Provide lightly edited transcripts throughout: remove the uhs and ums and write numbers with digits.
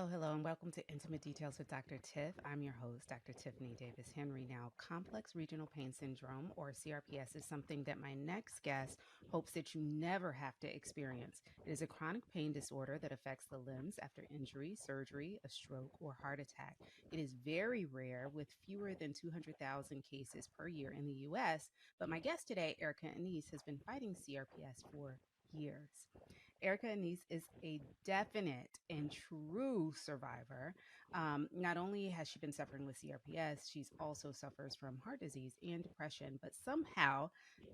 Hello, and welcome to Intimate Details with Dr. Tiff. I'm your host, Dr. Tiffany Davis Henry. Now, complex regional pain syndrome, or CRPS, is something that my next guest hopes that you never have to experience. It is a chronic pain disorder that affects the limbs after injury, surgery, a stroke, or heart attack. It is very rare, with fewer than 200,000 cases per year in the U.S., but my guest today, Erica Annise, has been fighting CRPS for years. Erica Annise is a definite and true survivor. Not only has she been suffering with CRPS, she's also suffers from heart disease and depression, but somehow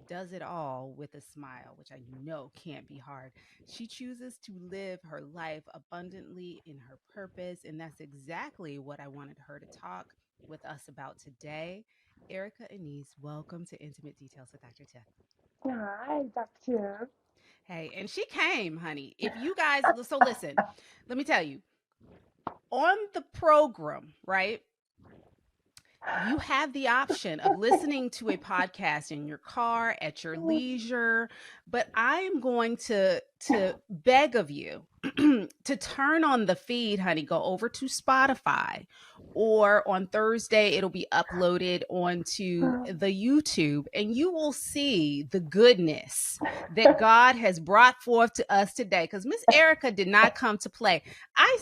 does it all with a smile, which I know can't be hard. She chooses to live her life abundantly in her purpose, and that's exactly what I wanted her to talk with us about today. Erica Annise, welcome to Intimate Details with Dr. Tiff. Hi, Dr. Hey, and she came, honey. If you guys, so listen, let me tell you, on the program, right? You have the option of listening to a podcast in your car at your leisure, but I am going to beg of you to turn on the feed, honey. Go over to Spotify, or on Thursday it'll be uploaded onto the YouTube, and you will see the goodness that God has brought forth to us today. Because Miss Erica did not come to play. I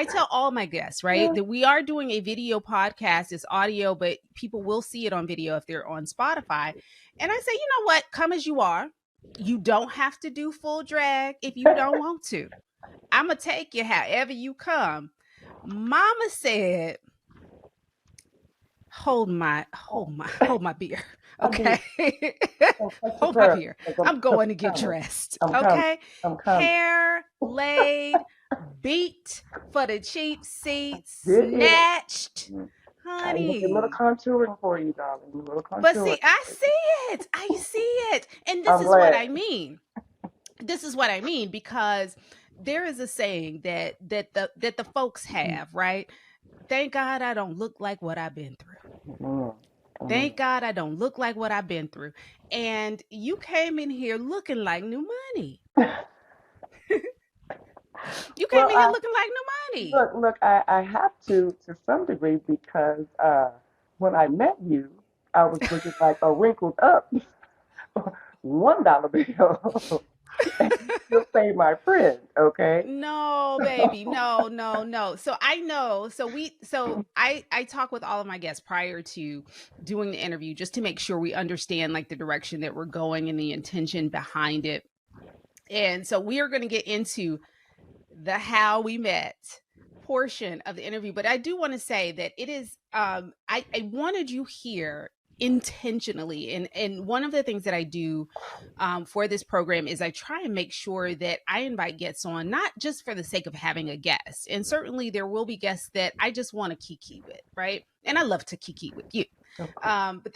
tell all my guests, right, that we are doing a video podcast. It's audio, but people will see it on video if they're on Spotify. And I say, you know what? Come as you are. You don't have to do full drag if you don't want to. I'm going to take you however you come. Mama said, hold my beer. Okay. Hold my beer. I'm going to get dressed. Okay. Hair laid, beat for the cheap seats, snatched. Honey. A little contouring for you, darling. A little contouring. But see, I see it. I see it. And this is what I mean. This is what I mean, because there is a saying that the folks have, right? Thank God I don't look like what I've been through. Thank God I don't look like what I've been through. And you came in here looking like new money. You came in here looking like new money. Look, I have to some degree, because when I met you, I was looking like a wrinkled up $1 bill. And you still say my friend, okay? No, baby, no. So I know. So I talk with all of my guests prior to doing the interview, just to make sure we understand like the direction that we're going and the intention behind it. And so we are going to get into the how we met portion of the interview, but I do want to say that it is I wanted you here intentionally, and one of the things that I do for this program is I try and make sure that I invite guests on, not just for the sake of having a guest, and certainly there will be guests that I just want to kiki with, right? And I love to kiki with you. But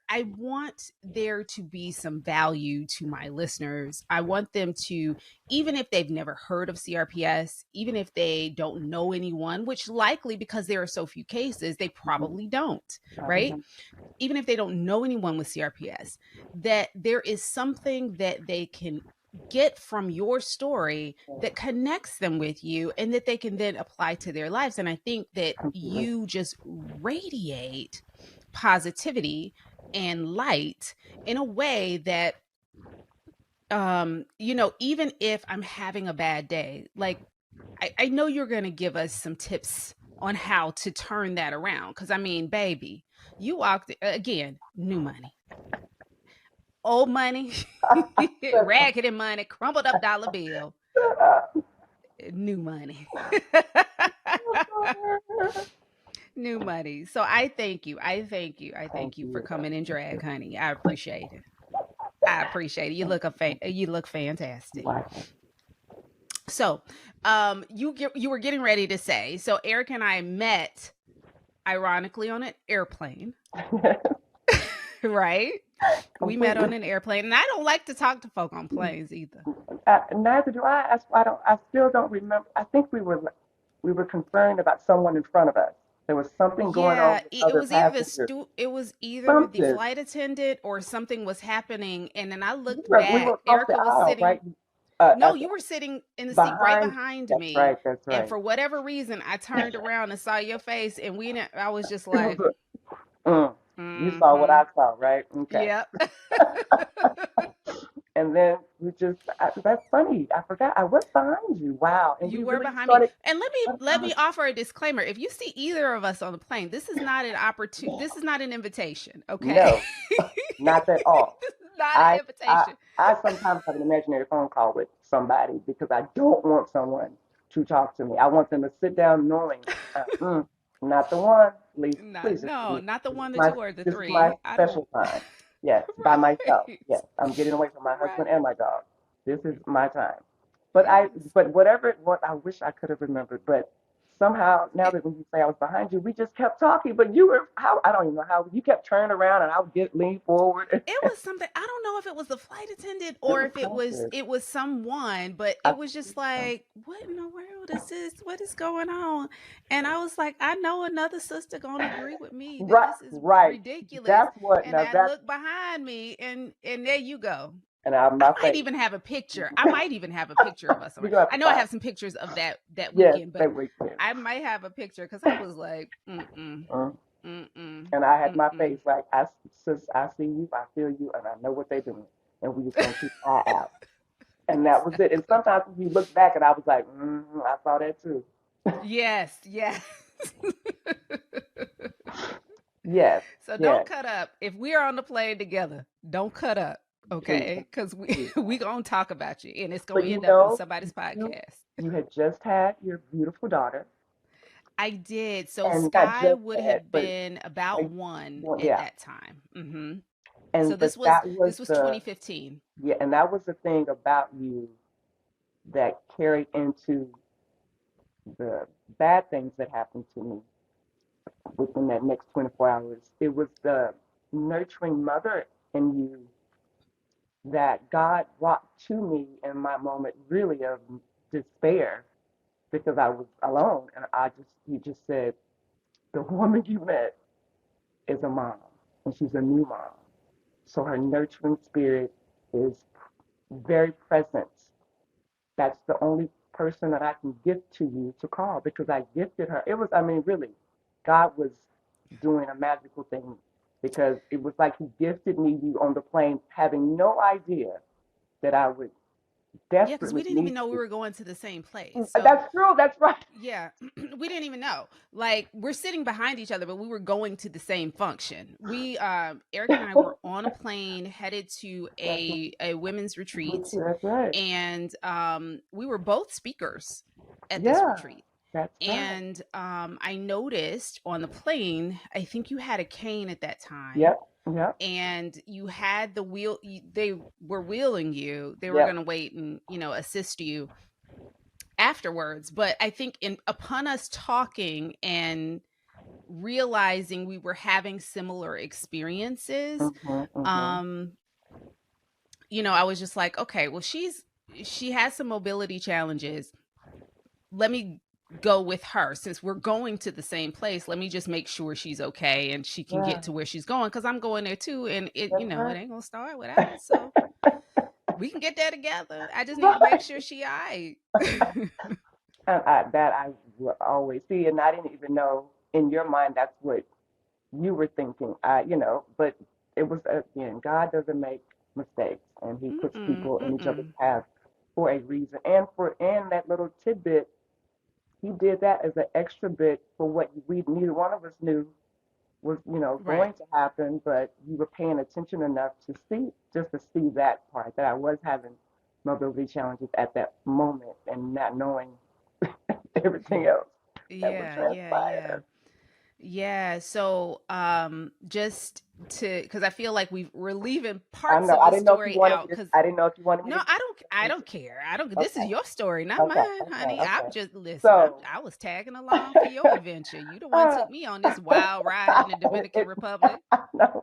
I want there to be some value to my listeners. I want them to, even if they've never heard of CRPS, even if they don't know anyone, which likely, because there are so few cases, they probably don't, right? Even if they don't know anyone with CRPS, that there is something that they can get from your story that connects them with you, and that they can then apply to their lives. And I think that you just radiate positivity and light in a way that, even if I'm having a bad day, like I know you're going to give us some tips on how to turn that around. Because I mean, baby, you walked again, new money, old money, raggedy money, crumbled up dollar bill, new money. New money. So I thank you. I thank you for coming in drag, honey. I appreciate it. You look fantastic. So, you were getting ready to say, so Eric and I met ironically on an airplane. Right? We met on an airplane, and I don't like to talk to folk on planes either. Neither do I. I still don't remember. I think we were conferring about someone in front of us. There was something going on. It was either the flight attendant or something was happening, and then I looked back. Erica was sitting. Right? No, you were sitting in the seat right behind. behind That's me, right. That's and right. for whatever reason, I turned around and saw your face, and I was just It was like, mm, you saw what mm-hmm. I saw, right? Okay. Yep. And then that's funny. I forgot I was behind you. Wow. And we You were really behind me. started. And Oh let me gosh, offer a disclaimer. If you see either of us on the plane, this is not an invitation, okay? no, not at all. This is not I an I invitation. I sometimes have an imaginary phone call with somebody because I don't want someone to talk to me. I want them to sit down knowing, not the one. Please, Not please, no, not the one, the my two, or the this is my three. I special don't time. Yes, by myself. right. Yes, I'm getting away from my husband Right. and my dog. This is my time. Yes. But whatever, what I wish I could have remembered, but somehow now It, that when you say I was behind you, we just kept talking. But you were how I don't even know how you kept turning around and I would get lean forward. it was something, I don't know if it was the flight attendant It or was if something. it was someone, but I it was just think so. like, what in the world is this? What is going on? And I was like, I know another sister gonna agree with me that Right, this is right. ridiculous. That's what And now I that's look behind me, and there you go. and out of I my might face. even have a picture. I might even have a picture of us We're somewhere. gonna have I to know I find. have some pictures of that Yes, weekend, but that weekend. I might have a picture because I was like, Mm. mm-mm, And I had my face mm-mm. like sis, I see you, I feel you, and I know what they're doing, and we just gonna keep our eye out. And that was it. And sometimes when you look back, and I was like, I saw that too. Yes, yes. Yes, So don't yes. cut up. If we are on the plane together, don't cut up, Please, okay? Because please. we gonna talk about you, and it's But gonna end up on somebody's you podcast. you had just had your beautiful daughter, I did. So and not Sky just would had, have but been about like, one well, at yeah. that time. So And but that was this was the 2015. yeah, and that was the thing about you that carried into the bad things that happened to me within that next 24 hours. It was the nurturing mother in you that God brought to me in my moment really of despair because I was alone and he just said, the woman you met is a mom and she's a new mom. So her nurturing spirit is very present. That's the only person that I can gift to you to call because I gifted her. It was, I mean, really, God was doing a magical thing because it was like He gifted me you on the plane, having no idea that I would Yeah, because we desperately didn't even need know we you. were going to the same place. So That's true. That's right. yeah, we didn't even know. Like we're sitting behind each other, but we were going to the same function. Eric and I were on a plane headed to That's a women's retreat, that's right. and we were both speakers at this Yeah, retreat. that's right. And I noticed on the plane, I think you had a cane at that time, Yep, yep, and you had the wheel. They were wheeling you. They were going yep. to wait and assist you afterwards. But I think in upon us talking and realizing we were having similar experiences, Mhm. um, I was just like, okay, well, she has some mobility challenges. Let me go with her since we're going to the same place. Let me just make sure she's okay and she can Yeah, get to where she's going because I'm going there too, and that's it right. ain't gonna start without us. So we can get there together. I just need to make Right. sure she all right. And that I will always see, and I didn't even know in your mind that's what you were thinking. But it was again, God doesn't make mistakes, and He puts Mm-mm, people in each other's mm-mm. paths for a reason. And that little tidbit, He did that as an extra bit for what we neither one of us knew was Right. going to happen, but you were paying attention enough to see that part that I was having mobility challenges at that moment and not knowing everything else that would Yeah, yeah, yeah. transpire. Yeah, so just to cuz I feel like we're leaving I parts know. of the story out cuz I didn't know if you wanted me no, to. I don't care. I don't This is Okay. your story, not Okay. mine, Okay. honey. I'm Okay. just listen. So, I was tagging along for your adventure. You the one took me on this wild ride in the Dominican it, Republic no.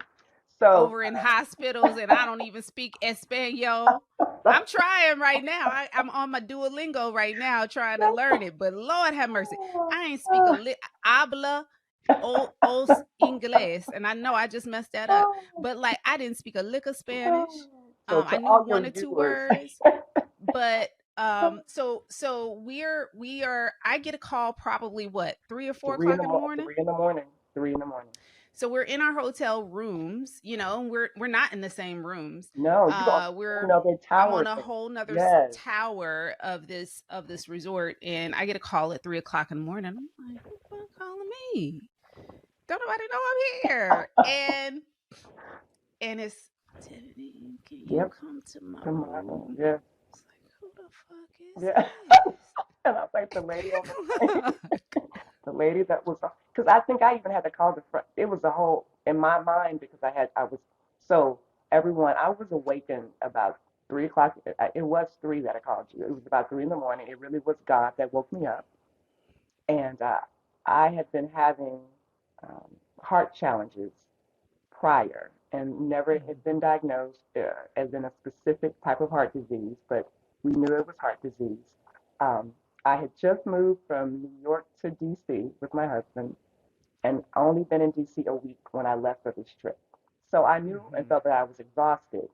So, over in hospitals, and I don't even speak Espanol. I'm trying right now. I'm on my Duolingo right now trying to learn it, but Lord have mercy. I ain't speak a habla os inglés, and I know I just messed that up, but like I didn't speak a lick of Spanish. so I to knew all your one or two viewers, words, but So we are I get a call probably what, 3 or 4 Three in o'clock the in the morning. 3 in the morning. 3 in the morning. So we're in our hotel rooms, and we're not in the same rooms. No, you on We're another I'm tower on a thing. whole nother Yes. tower of this resort, and I get a call at 3 o'clock in the morning. I'm like, who fuck calling me? Don't nobody know I'm here. And it's, Tiffany, can you Yep. come to my Tomorrow. room? Yeah. It's like, who the fuck is Yeah. this? And I was like the lady on the plane. The lady that was, because I think I even had to call the front. It was a whole in my mind because I was so everyone. I was awakened about 3 o'clock. It was three that I called you. It was about 3 in the morning. It really was God that woke me up, and I had been having um, heart challenges prior and never had been diagnosed as in a specific type of heart disease, but we knew it was heart disease. Um, I had just moved from New York to DC with my husband and only been in DC a week when I left for this trip. So I knew and Mhm. felt that I was exhausted,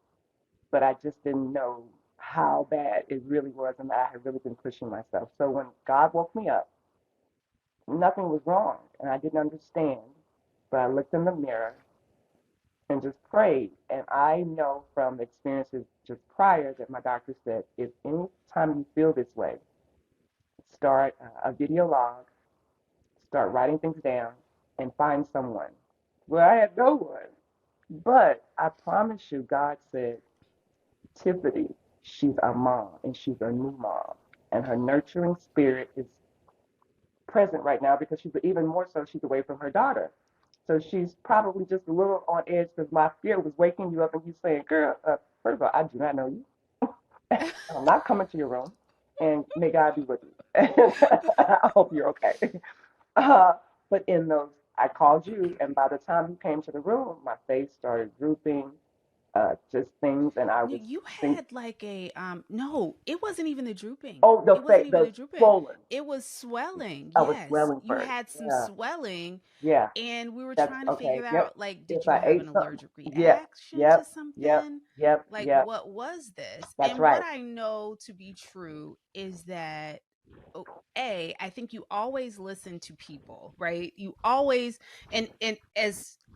but I just didn't know how bad it really was and that I had really been pushing myself. So when God woke me up, nothing was wrong and I didn't understand, but I looked in the mirror and just prayed. And I know from experiences just prior that my doctor said, if any time you feel this way, start a video log, start writing things down, and find someone. Well, I had no one. But I promise you, God said, Tiffany, she's our mom and she's our new mom. And her nurturing spirit is present right now because she's even more so, she's away from her daughter. So she's probably just a little on edge because my fear was waking you up and you saying, girl, first of all, I do not know you. I'm not coming to your room. And may God be with you. I hope you're okay. Uh, but in those, I called you, and by the time you came to the room, my face started drooping, just things, and I No, was you think, had like a no, it wasn't even the drooping. oh, It wasn't even the the drooping. swollen. It was swelling. I was Yes. swelling You first. had some Yeah, swelling, yeah. and we were That's trying to okay. figure Yep. out, like, did If you I have an ate something, allergic yeah, reaction to yep, yep, something? yep, Like, yep. what was this? That's And what right. I know to be true is that, oh, I think you always listen to people, right? You always, and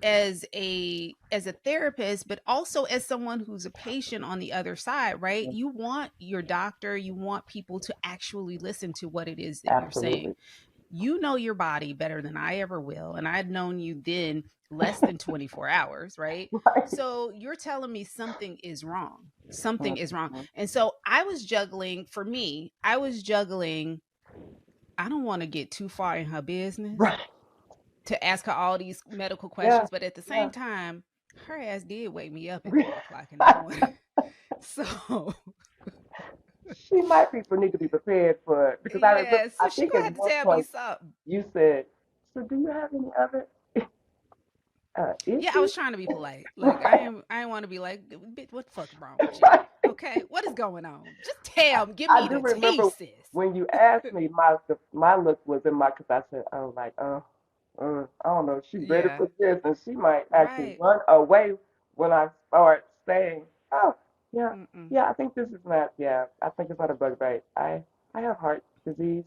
as a therapist, but also as someone who's a patient on the other side, right? Mhm. You want your doctor, you want people to actually listen to what it is that you're saying. Absolutely. You know your body better than I ever will, and I'd known you then less than 24 hours, right? Right. So you're telling me something is wrong. Something is wrong. Mhm. And so I was juggling, for me, I was juggling, I don't want to get too far in her business Right. to ask her all these medical Yeah. questions, but at the Yeah. same time, her ass did wake me up at 3 o'clock in the morning. So She might people need to be prepared for it because I remember, yeah, I so she think gonna at have to one tell me point something. you said, "So do you have any other Yeah, I issues?" was trying to be polite. Like Right, I want to be like, bitch, what the fuck's wrong with you? right. Okay, what is going on? Just tell me, give I me do the tea, remember sis. when you asked me, my look was in my because I said, "Oh, like, I don't know, she's ready Yeah, for this, and she might actually right. run away when I start saying, oh, yeah, Mm-mm. yeah, I think this is not, yeah, I think it's not a bug bite. I have heart disease,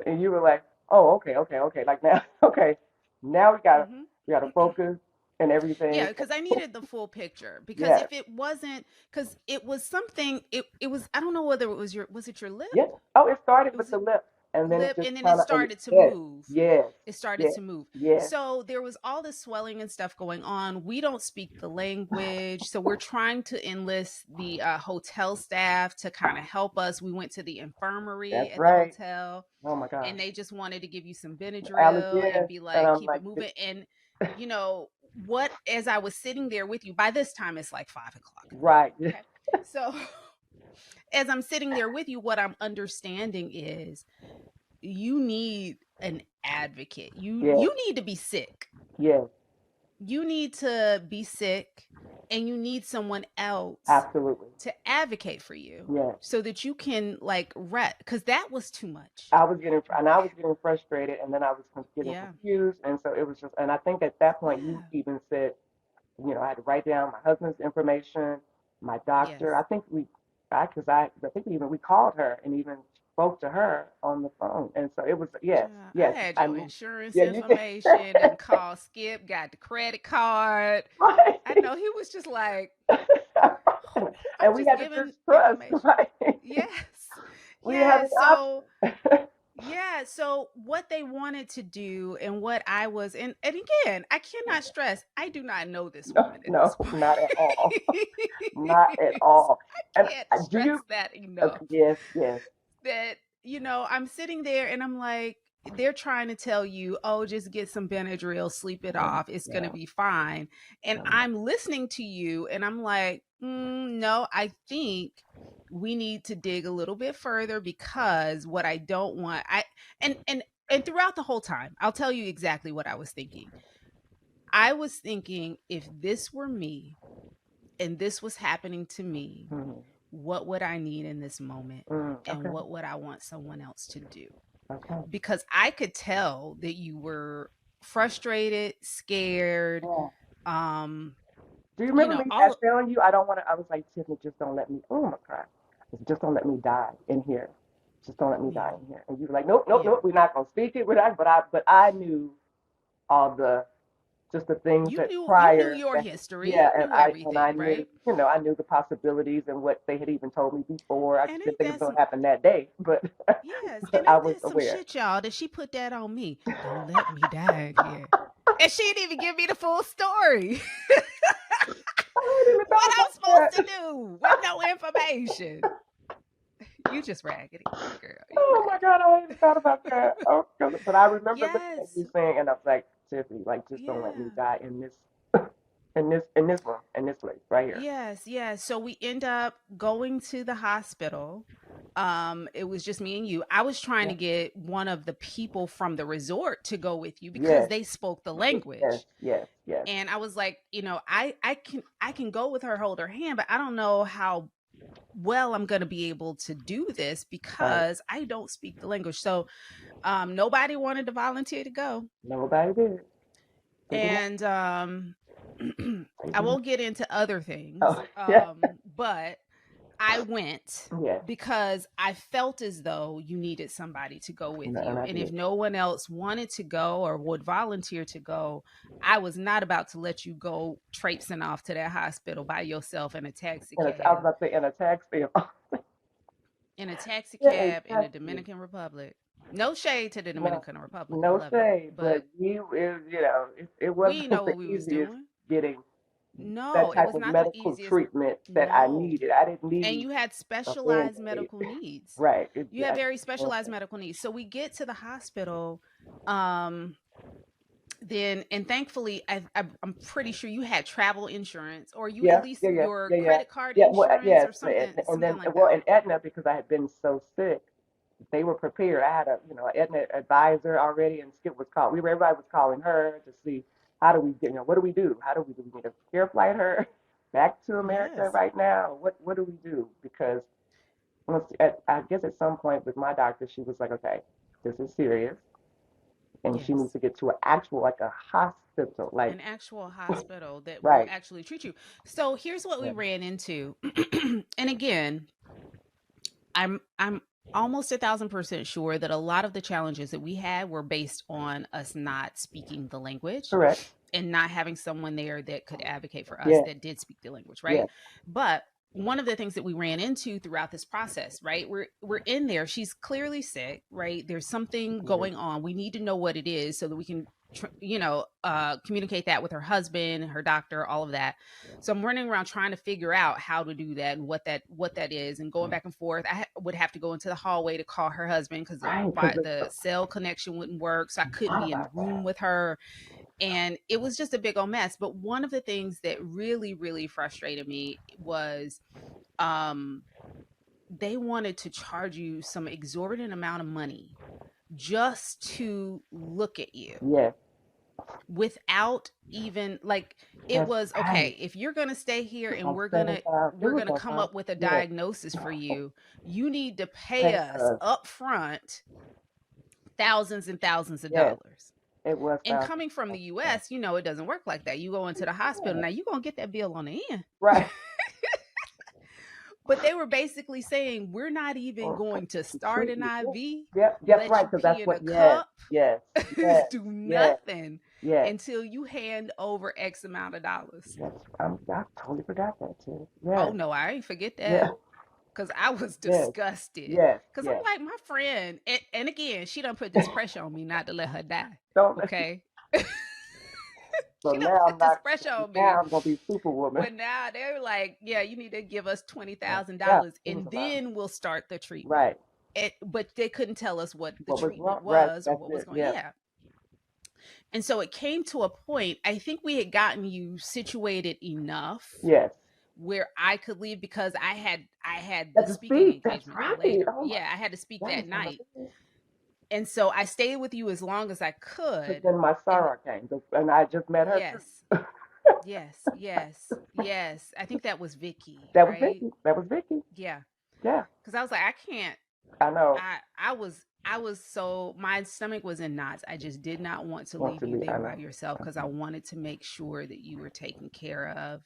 and you were like, oh, okay, okay, okay, like now, okay, now Mm-hmm. we gotta focus and Yeah, everything. because I needed the full picture. Because Yes, if it wasn't, because it was something, it was, I don't know whether it was was it your lip? yes. Oh, it started It with was the lip, and then it lip, just and then it kind of, and started to yes, move. yes, It started yes, to move. yes. So there was all this swelling and stuff going on. We don't speak the language, so we're trying to enlist the hotel staff to kind of help us. We went to the infirmary That's at the right. hotel, Oh my and gosh. they just wanted to give you some Benadryl and Allergies. be And like, I'm keep like, it moving. And you know what, as I was sitting there with you, by this time it's like 5 o'clock in the right. morning, okay? So as I'm sitting there with you, what I'm understanding is you need an advocate. Yes, You need to be sick. yes, You need to be sick, and you need someone else absolutely. to advocate for you Yes. so that you can like rest, because that was too much. I was getting frustrated and then I was getting Yeah. confused. And so it was just, and I think at that point you Yeah. even said, I had to write down my husband's information, my Yes. doctor. I think I think even we called her and even spoke to her on the phone. And so it was, yes, Child, I yes. had I your mean, insurance yeah, you did. information and called Skip, got the credit card. Right. I know he was just like, I'm And we just had to just giving trust, information. right? Yes. We had Yeah. an So option. yeah, so what they wanted to do and what I was and again, I cannot stress, I do not know this No, woman at this no, point. not at all. Not at all. I And can't do stress you? that enough. Okay, yes, yes, That, I'm sitting there and I'm like, they're trying to tell you, oh, just get some Benadryl, sleep it yeah, off, it's going to yeah. be fine. And I'm listening to you and I'm like, no, I think we need to dig a little bit further, because what I don't want, and throughout the whole time, I'll tell you exactly what I was thinking. I was thinking, if this were me and this was happening to me, Mm-hmm. what would I need in this moment? And Okay, what would I want someone else to do? okay. Because I could tell that you were frustrated, scared, Yeah. um, Do you remember me all telling you I don't want to? I was like, Tiffany, just don't let me. Oh my God, just don't let me die in here. Just don't let me die yeah, in here. And you were like, nope, nope, yeah. nope. We're not gonna speak it. We're not. But I knew all the just the things that You knew prior your that history, yeah, you and knew I everything, knew right? I knew the possibilities and what they had even told me before. I And didn't ain't think it was that gonna some happen that day, but yes, but and I ain't was that some aware. shit, y'all, that she put that on me. Don't let me die in here. And she didn't even give me the full story. I hadn't even What thought I'm about supposed to that. do with no information. You just raggedy, girl. You Oh my raggedy. God, I hadn't even thought about that. Oh, but I remember looking at Yes. you saying, and I was like, Tiffany, like, just don't let me Yeah. die in this, in this room, in this place, right here. Yes, yes. So we end up going to the hospital. It was just me and you. I was trying Yeah. to get one of the people from the resort to go with you because Yes, they spoke the yes, language. yes, yes. And I was like, I can go with her, hold her hand, but I don't know how well I'm going to be able to do this Right. because I don't speak the language. So nobody wanted to volunteer to go. Nobody did. Didn't want And to. I won't get into other things, Oh, yeah, but I went yes, because I felt as though you needed somebody to go with and you. I And if did. no one else wanted to go or would volunteer to go, I was not about to let you go traipsing off to that hospital by yourself in a taxi I was cab. about to say, in a taxi. In a taxi Yeah, a cab in the taxi. Dominican Republic. No shade to the No, Dominican Republic. I no love it. shade, but But it we wasn't know the what we was easiest doing. getting No, that it type was of not the medical easiest. treatment that I No. needed. I didn't And need you had a specialized band-aid. medical needs. Right. You had very I specialized medical needs. So we get to the hospital, um, then and thankfully, I'm pretty sure you had travel insurance, or you at yeah, least yeah, yeah, your yeah, yeah. credit card Yeah, well, insurance, yes, or and, something, and something then like well, that. in Aetna because I had been so sick, they were prepared. I had an Aetna advisor already, and Skip was called. Everybody was calling her to see how do we get, what do we do? How do we need to care flight her back to America Yes, right now? What do we do? Because I guess at some point with my doctor, she was like, okay, this is serious, and she needs yes. to get to an actual like a hospital, like An actual hospital that will right. actually treat you. So here's what we Yeah. ran into. And again, I'm almost 1,000% sure that a lot of the challenges that we had were based on us not speaking the language Correct. and not having someone there that could advocate for us Yes. that did speak the language, right? Yes. But one of the things that we ran into throughout this process, right? We're in there. She's clearly sick, right? There's something Mhm. going on. We need to know what it is so that we can communicate that with her husband, her doctor, all of that. So I'm running around trying to figure out how to do that and what that is, and going back and forth. Would have to go into the hallway to call her husband because the, Right. Because the cell connection wouldn't work, so I couldn't thought be in the about room that. with her, and it was just a big old mess. But one of the things that really, really frustrated me was um, they wanted to charge you some exorbitant amount of money just to look at you Yes. without even like it That's was right. okay if you're gonna stay here and Like we're gonna 7,000. It we're was gonna like come up with a yes. diagnosis for you. You need to pay Pay us us. up front thousands and thousands of Yes. dollars. It was And thousands. coming from the Yes. US, it doesn't work like that. You go into the hospital, now you're gonna get that bill on the end. Right. But they were basically saying, we're not even Or going to to start treat an you. Yeah. IV, Yep, that's let right, you because pee that's in what, a yes, cup, yes, yes, do yes, nothing yes, until you hand over X amount of dollars. yes. I totally forgot that too. Oh Yes, no, I ain't forget yeah, that. Cause I was yes, disgusted. yes, Cause I'm yes. like, my friend, and again, she done put this pressure on me not to let her die. Don't. Okay. So She done now I'm put this not. pressure on me. Now I'm gonna be Superwoman. But now they're like, yeah, you need to give us twenty Yeah, thousand yeah, dollars it was and a lot. then we'll start the treatment. Right. But they couldn't tell us what the What was wrong? treatment Right. was or That's what was it. going. Yeah. Yeah. And so it came to a point, I think we had gotten you situated enough Yes. where I could leave because I had At the the speaking speak. That's engagement right. later. Oh my. Yeah, I had to speak That was that on my night. list. And so I stayed with you as long as I Because could. then my And Sarah came, and I just met her too. yes, yes, yes, yes. I think that was Vicky, That was right? Vicky. That was Vicky. Yeah. Yeah. Cause I was like, I can't. I know. I was so my stomach was in knots. I just did not want to Want leave to you be. I there by know. yourself I because I know. wanted to make sure that you were taken care of.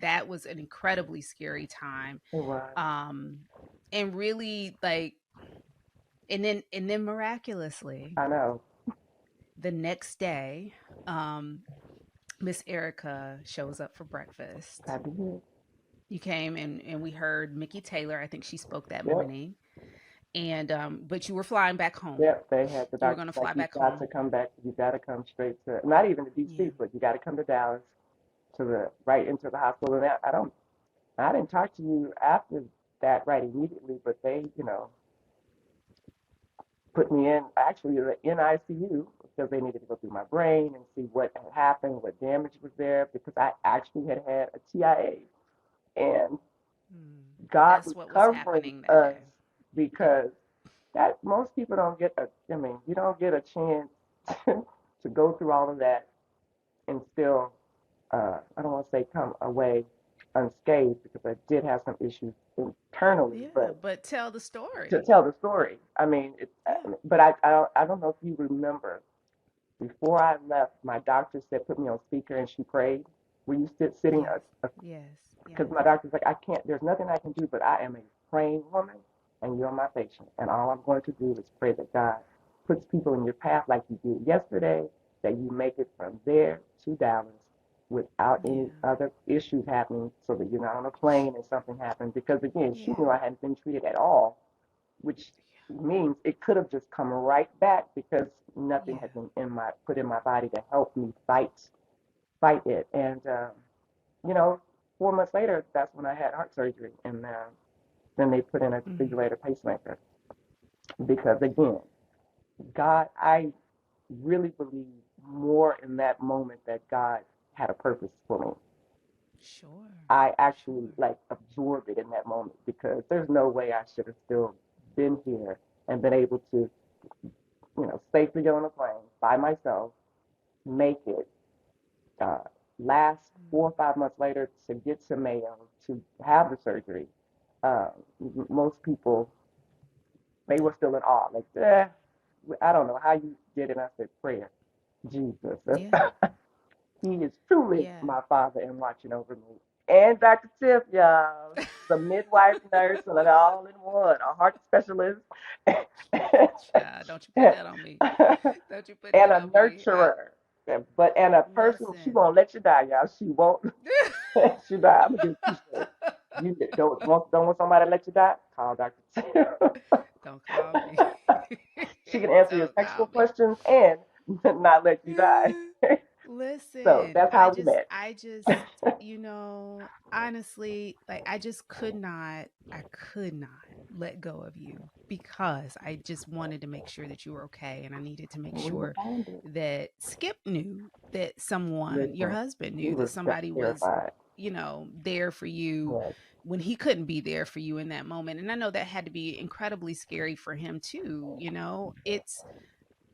That was an incredibly scary time. It was. Um, and really like and then miraculously I know. the next day, um, Miss Erica shows up for breakfast. I did. You came and we heard Mickey Taylor. I think she spoke that Yep. morning. And but you were flying back home. Yep. They had the You were doctor going to like, fly you back got home. to come back. You got to come straight to, not even to Yeah. DC, but you got to come to Dallas, to the right into the hospital. And I didn't talk to you after that right immediately, but they, put me in actually in ICU because they needed to go through my brain and see what had happened, what damage was there, because I actually had a TIA. And Mm. God That's was what was covering happening that us day. Yeah. because that most people don't get I mean, you don't get a chance to go through all of that and still, I don't want to say come away unscathed because I did have some issues internally, Yeah, but but tell the to story. tell the story, I mean, Yeah. but I don't know if you remember. Before I left, my doctor said, put me on speaker, and she prayed. Were you sitting? Yes. Yes. Because Yes. my doctor's like, I can't, there's nothing I can do, but I am a praying woman, and you're my patient. And all I'm going to do is pray that God puts people in your path like you did yesterday, that you make it from there to Dallas without any Yeah. other issues happening, so that you're not on a plane and something happens. Because again, she knew Yeah. I hadn't been treated at all, which means it could have just come right back because nothing Yeah. had been put in my body to help me fight it. And you know, 4 months later, that's when I had heart surgery, and then they put in a Mm. defibrillator pacemaker because again, God, I really believe more in that moment that God had a purpose for me. Sure. I actually Sure. like absorbed it in that moment because there's no way I should have still been here and been able to, safely get on a plane by myself, make it, uh, last Mm. 4 or 5 months later to get to Mayo to have the surgery. Uh, Most people, they Yeah. were still in awe. Like, I don't know how you did it. I said, prayer. Jesus. Yeah. He is truly Yeah. my father and watching over me. And Dr. Tiff, y'all, the midwife nurse and an all in one, a heart specialist. Child, don't you put that on me. Don't you put And that a on me. nurturer. And a person, she Listen. won't let you die, y'all. She won't let you die. I'm gonna get a t-shirt. You don't want somebody to let you die? Call Dr. Tiff. Don't call me. She can answer your Don't sexual call me. questions and not let you die. So Listen, that's I how we just, met. I just, honestly, like I just I could not let go of you because I just wanted to make sure that you were okay. And I needed to make We were sure bonded. that Skip knew that someone, your Listen, husband he knew that was somebody was, terrified. there for you Yes, when he couldn't be there for you in that moment. And I know that had to be incredibly scary for him too.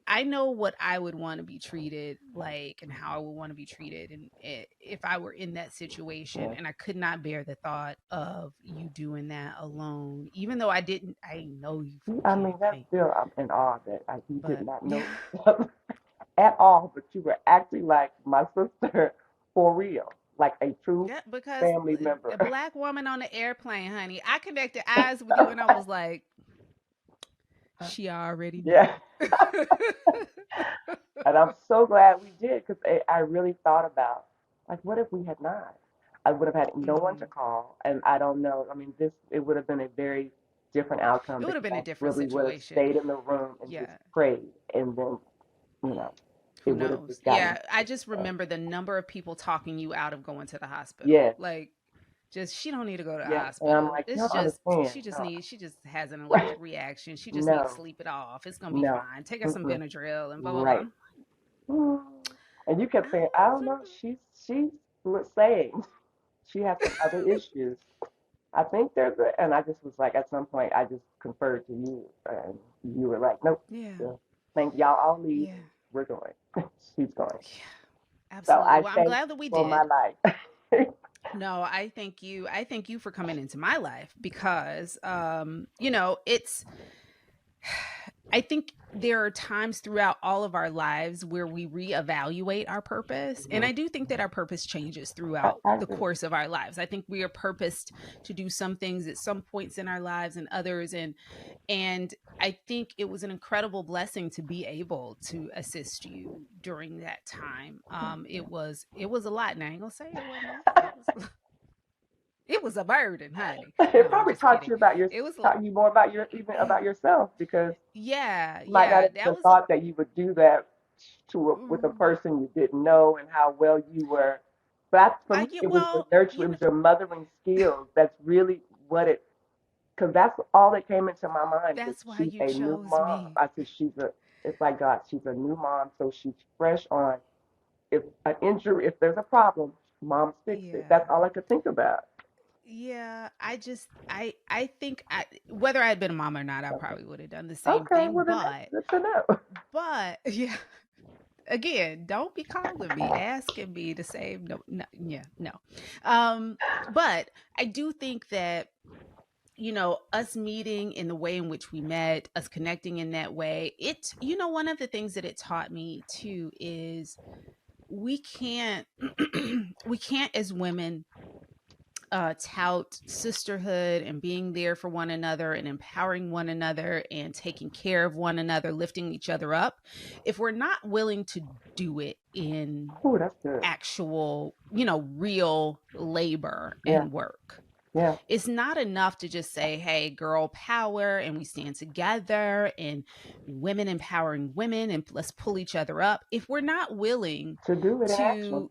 I know what I would want to be treated like and how I would want to be treated and if I were in that situation yes. and I could not bear the thought of you doing that alone even though I know you from a I mean, that's campaign still, I'm in awe that you did but not know at all, but you were acting like my sister for real. like a true Yeah, because family member. a black woman on the airplane, honey. I connected eyes with you and I was like, she already Yeah. knew. And I'm so glad we did because I really thought about, like, what if we had not? I would have had no one to Hmm. call, and I don't know. I mean, it would have been a very different outcome It would have because been I a different really would have situation. stayed in the room and just Yeah. prayed, and then, you know, it Who would have knows? just gotten. Yeah. I just remember the number of people talking you out of going to the hospital. Yes, Like, just she don't need to go to the yes, and I'm hospital. like, you It's don't just understand. No, she just has an allergic reaction. She just needs to no, sleep it off. It's gonna be no. fine. Take her some Mm-mm. Benadryl and blah blah blah. Right. Mm. And you kept saying, I don't know. I She's saying she has some other issues. I think there's a, and I just was like, at some point, I just conferred to you, and you were like, nope, Yeah. so thank y'all all leave, Yeah. and we're going. She's going. Yeah. So Absolutely. I Well, I'm thank glad you that we for my did. life. No, I thank you. I thank you for coming into my life because it's I think there are times throughout all of our lives where we reevaluate our purpose. And Mhm. I do think that our purpose changes throughout I the agree. course of our lives. I think we are purposed to do some things at some points in our lives and others. And I think it was an incredible blessing to be able to assist you during that time. It was a lot. And I ain't gonna say it wasn't easy. It was a burden, honey. It No, I'm probably just kidding. It was taught you more about even about yourself because yeah, you might not yeah. have That even was thought that you would do that with a person you didn't know and how well you were. But for I me, get it was the well, nurture, it was your mothering skills. That's really what it, because that's all that came into my mind was that's why she's you a new chose mom. me. I said it's like God, she's a new mom, so she's fresh on. If an injury, if there's a problem, moms fix it. Yeah. That's all I could think about. Yeah, I think whether I had been a mom or not, I Okay, probably would have done the same okay, thing, well then that's good to know. yeah, again, don't be calling me, asking me the same. No, no, yeah, no. Um, but I do think that us meeting in the way in which we met, us connecting in that way, one of the things that it taught me too is we can't, we can't as women tout sisterhood and being there for one another and empowering one another and taking care of one another, lifting each other up, if we're not willing to do it in Ooh, that's good. actual, real labor Yeah, and work. yeah. It's not enough to just say, hey, girl power, and we stand together, and women empowering women, and let's pull each other up. If we're not willing To do it in action. to,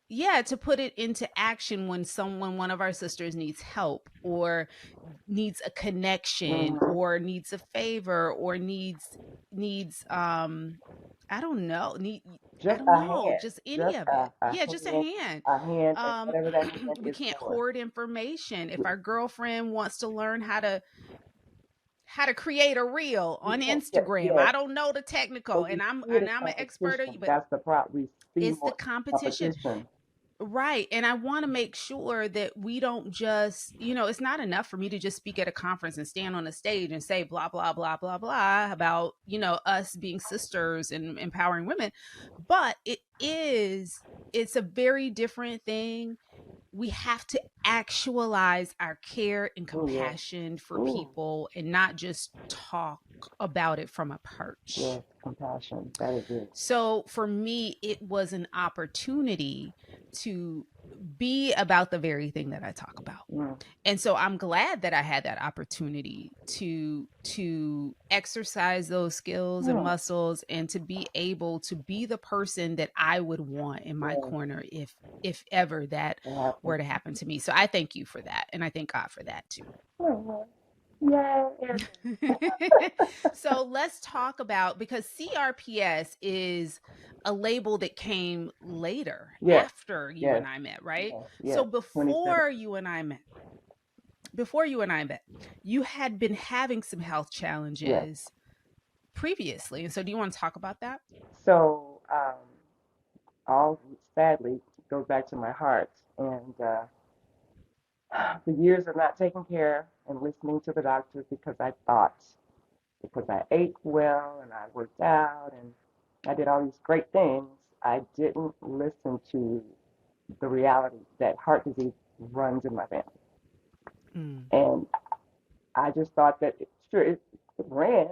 yeah, to put it into action when one of our sisters needs help or needs a connection Hmm. or needs a favor or needs I don't know, I Just don't a know, hand, just any just of it. Yeah, just hand, a hand, and um whatever that hand we is can't for. hoard information. If our girlfriend wants to learn how to create a reel on Instagram, Yes, I don't know the technical, but we and I'm see it and as I'm an expert, competition. but That's the problem. We see it's the more competition. competition. Right. And I want to make sure that we don't just, it's not enough for me to just speak at a conference and stand on a stage and say blah, blah, blah, blah, blah about, us being sisters and empowering women. But it's a very different thing. We have to actualize our care and Oh yeah. compassion for Ooh, people and not just talk about it from a yes, perch. compassion. That is it. So for me, it was an opportunity to be about the very thing that I talk about. Mm, And so I'm glad that I had that opportunity to exercise those skills and mm, muscles and to be able to be the person that I would want in my yeah, corner if ever that it happens. were to happen to me. So I thank you for that and I thank God for that too. Oh, yeah, yeah. So let's talk about, because CRPS is a label that came later Yes, after you yes, and I met, right? yes, So yes. 27. before you and I met, you had been having some health Yes. challenges previously. And so do you want to talk about that? So, all sadly goes back to my heart and the years of not taking care and listening to the doctors because I thought because I ate well and I worked out and I did all these great things, I didn't listen to. the reality that heart disease runs in my family. Mm. And I just thought that sure it ran,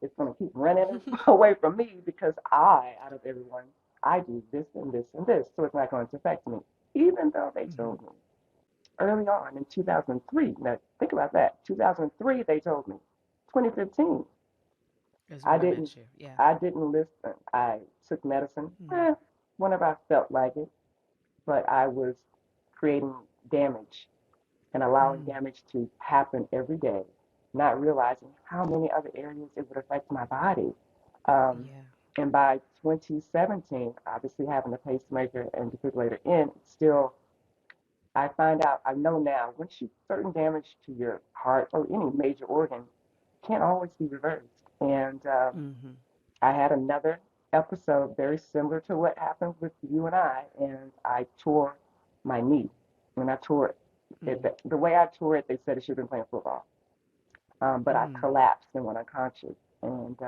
it's going to keep running away from me because out of everyone, I do this and this and this, so it's not going to affect me. Even though they Mm-hmm. told me early on in 2003, now think about that, 2003 they told me, 2015, Is I when I didn't, met you. Yeah. I didn't listen. I took medicine Mm. whenever I felt like it, but I was creating damage and allowing Mm. damage to happen every day, not realizing how many other areas it would affect my body. Um, Yeah. and by 2017, obviously having a pacemaker and defibrillator in, still, I find out, I know now, once you certain damage to your heart or any major organ can't always be reversed. And Mm-hmm. I had another episode very similar to what happened with you and I tore my knee. When I tore it, Mm. the way I tore it, they said it should have been playing football. But I Mm. collapsed and went unconscious. And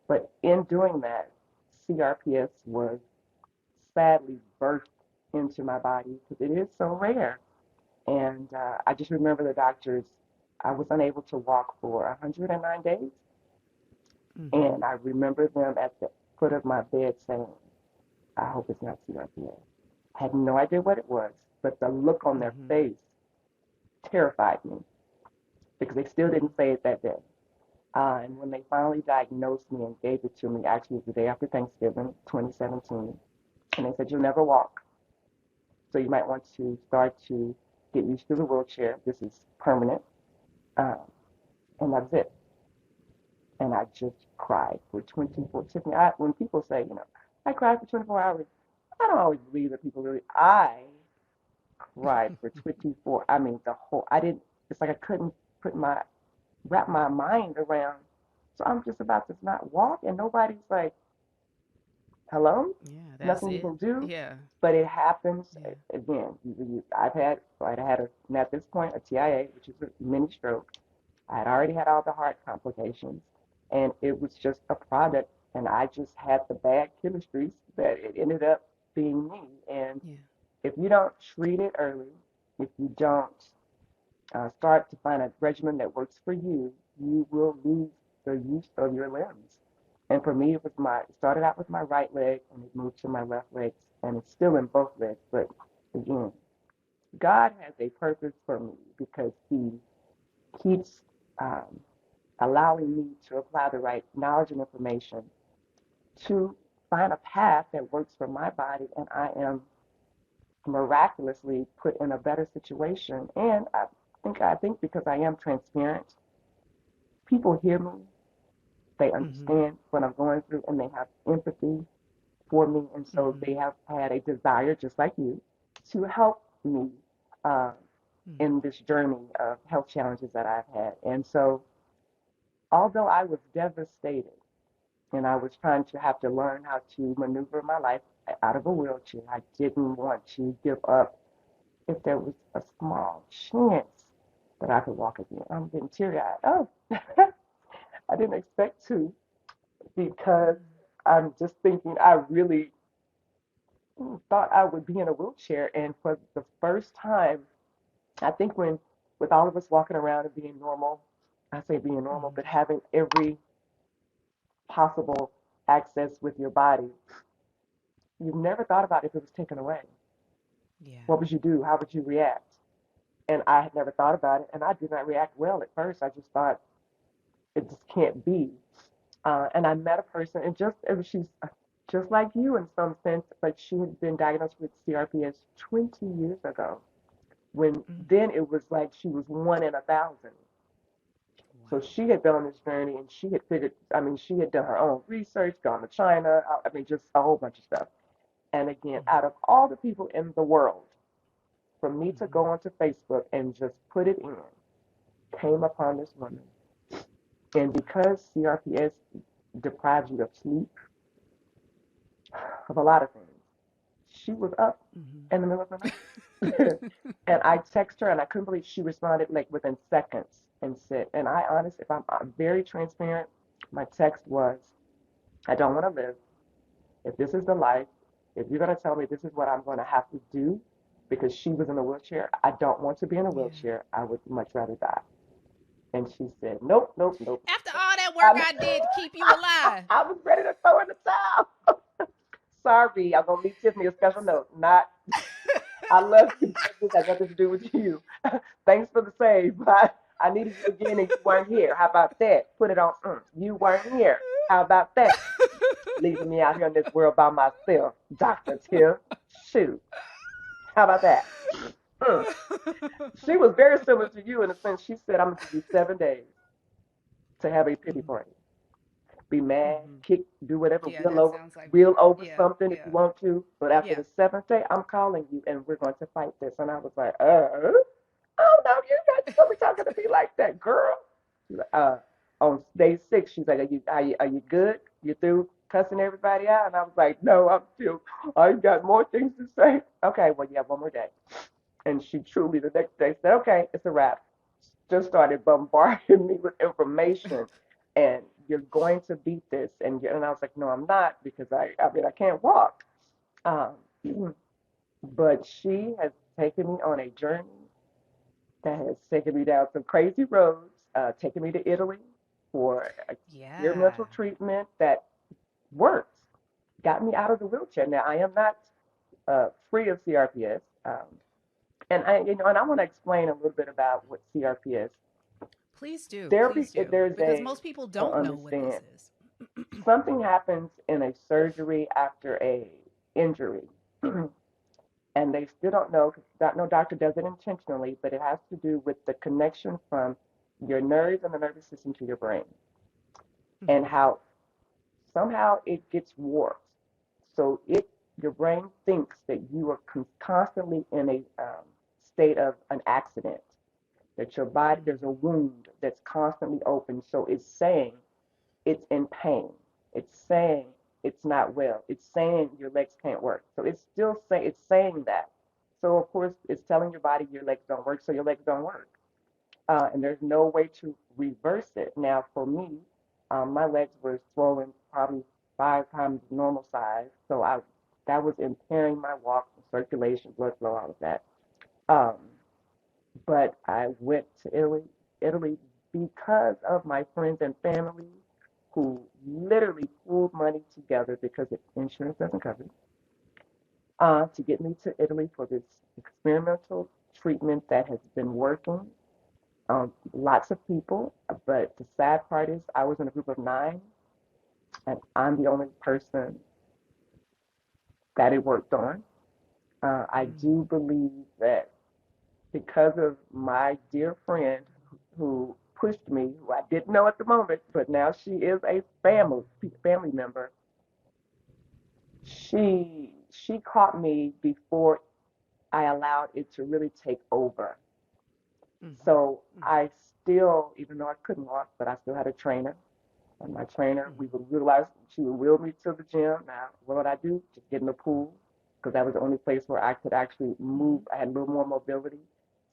but in doing that, CRPS was sadly birthed into my body because it is so rare. And I just remember the doctors. I was unable to walk for 109 days, Mm-hmm. and I remember them at the foot of my bed saying, "I hope it's not CRPS." Had no idea what it was, but the look on their Mm-hmm. face terrified me because they still Mm. didn't say it that day. And when they finally diagnosed me and gave it to me, actually it was the day after Thanksgiving, 2017, and they said, "You'll never walk, so you might want to start to get used to the wheelchair. This is permanent." Um, and that's it. And I just cried for 24. Tiffany, when people say, I cried for 24 hours, I don't always believe that people really. I cried for 24. I mean, I didn't. It's like I couldn't wrap my mind around. So I'm just about to not walk, and nobody's like, hello, Yeah, that's nothing you it. can do. Yeah. But it happens Yeah. again. I had at this point a TIA, which is a mini stroke. I had already had all the heart complications, and it was just a product. And I just had the bad chemistries that it ended up being me. And Yeah. if you don't treat it early, if you don't start to find a regimen that works for you, you will lose the use of your limbs. And for me, it started out with my right leg and it moved to my left leg, and it's still in both legs. But again, God has a purpose for me because He keeps um, allowing me to apply the right knowledge and information to find a path that works for my body, and I am miraculously put in a better situation. And I think because I am transparent, people hear me, they Mm-hmm. understand what I'm going through, and they have empathy for me, and so Mm-hmm. they have had a desire, just like you, to help me uh, Mm. in this journey of health challenges that I've had. And so, although I was devastated, and I was trying to have to learn how to maneuver my life out of a wheelchair, I didn't want to give up if there was a small chance that I could walk again. I'm getting teary eyed. Oh, I didn't expect to because I'm just thinking I really thought I would be in a wheelchair. And for the first time, I think with all of us walking around and being normal, I say being normal, Mm-hmm. but having every possible access with your body, you've never thought about if it was taken away. Yeah. What would you do? How would you react? And I had never thought about it, and I did not react well at first. I just thought it just can't be. And I met a person, and she's just like you in some sense, but she had been diagnosed with CRPS 20 years ago. When Mm. then it was like she was one in 1,000. So Wow. she had been on this journey, and she had figured. I mean, she had done her own research, gone to China. I mean, just a whole bunch of stuff. And again, Mm-hmm. out of all the people in the world, for me to Mm-hmm. go onto Facebook and just put it in, came upon this woman. And because CRPS deprives you of sleep, of a lot of things, she was up Mm-hmm. in the middle of the night. And I text her, and I couldn't believe she responded like within seconds and said, and if I'm very transparent, my text was, I don't want to live. If this is the life, if you're going to tell me this is what I'm going to have to do, because she was in a wheelchair, I don't want to be in a Yeah. wheelchair. I would much rather die. And she said, nope, nope, nope. After all that work I, I did to keep you alive. I was ready to throw in the towel. Sorry, I'm going to leave Tiffany a special note. Not, I love you, but this has nothing to do with you. Thanks for the save, but I needed you again and you weren't here. How about that? Put it on. You weren't here. How about that? Leaving me out here in this world by myself. Dr. Tiff. Shoot. How about that? Mm. She was very similar to you in the sense she said, I'm going to give you 7 days to have a pity Mhm. party. Be mad, Mhm. kick, do whatever, Yeah, that sounds like wheel me. over Yeah. something if you Yeah. want to. But after Yeah. the seventh day, I'm calling you and we're going to fight this. And I was like, oh no, don't be talking to me like that, girl. She's like, on day 6, she's like, are you good? You through cussing everybody out? And I was like, no, I got more things to say. Okay, well, you have one more day. And she truly, the next day, said, okay, it's a wrap. Just started bombarding me with information. And you're going to beat this. And I was like, no, I'm not, because I can't walk. Um, but she has taken me on a journey that has taken me down some crazy roads, taken me to Italy for Yeah. experimental treatment that works, got me out of the wheelchair. Now I am not free of CRPS, and I want to explain a little bit about what CRPS. Please do. There be Please do. there's Because a most people don't don't know what this understand. is. Something happens in a surgery after a injury, and they still don't know, because no doctor does it intentionally, but it has to do with the connection from your nerves and the nervous system to your brain, and Mhm. how somehow it gets warped. So your brain thinks that you are constantly in a state of an accident, that your body, there's a Mhm. wound that's constantly open. So it's saying it's in pain. It's saying it's not well. It's saying your legs can't work. So it's saying that. So of course it's telling your body your legs don't work, so your legs don't work. And there's no way to reverse it. Now for me, my legs were swollen probably 5 times normal size, so I that was impairing my walk, circulation, blood flow, all of that. Um, but I went to Italy because of my friends and family who literally pulled money together because insurance doesn't cover it, to get me to Italy for this experimental treatment that has been working on lots of people. But the sad part is, I was in a group of 9, and I'm the only person that it worked on. I Mhm. do believe that because of my dear friend who pushed me, who I didn't know at the moment, but now she is a family member. She caught me before I allowed it to really take over. Mhm. So Mhm. I still, even though I couldn't walk, but I still had a trainer. And my trainer, we Mhm. would utilize, she would wheel me to the gym. Now, what would I do? Just get in the pool, because that was the only place where I could actually move. Mhm. I had a little more mobility.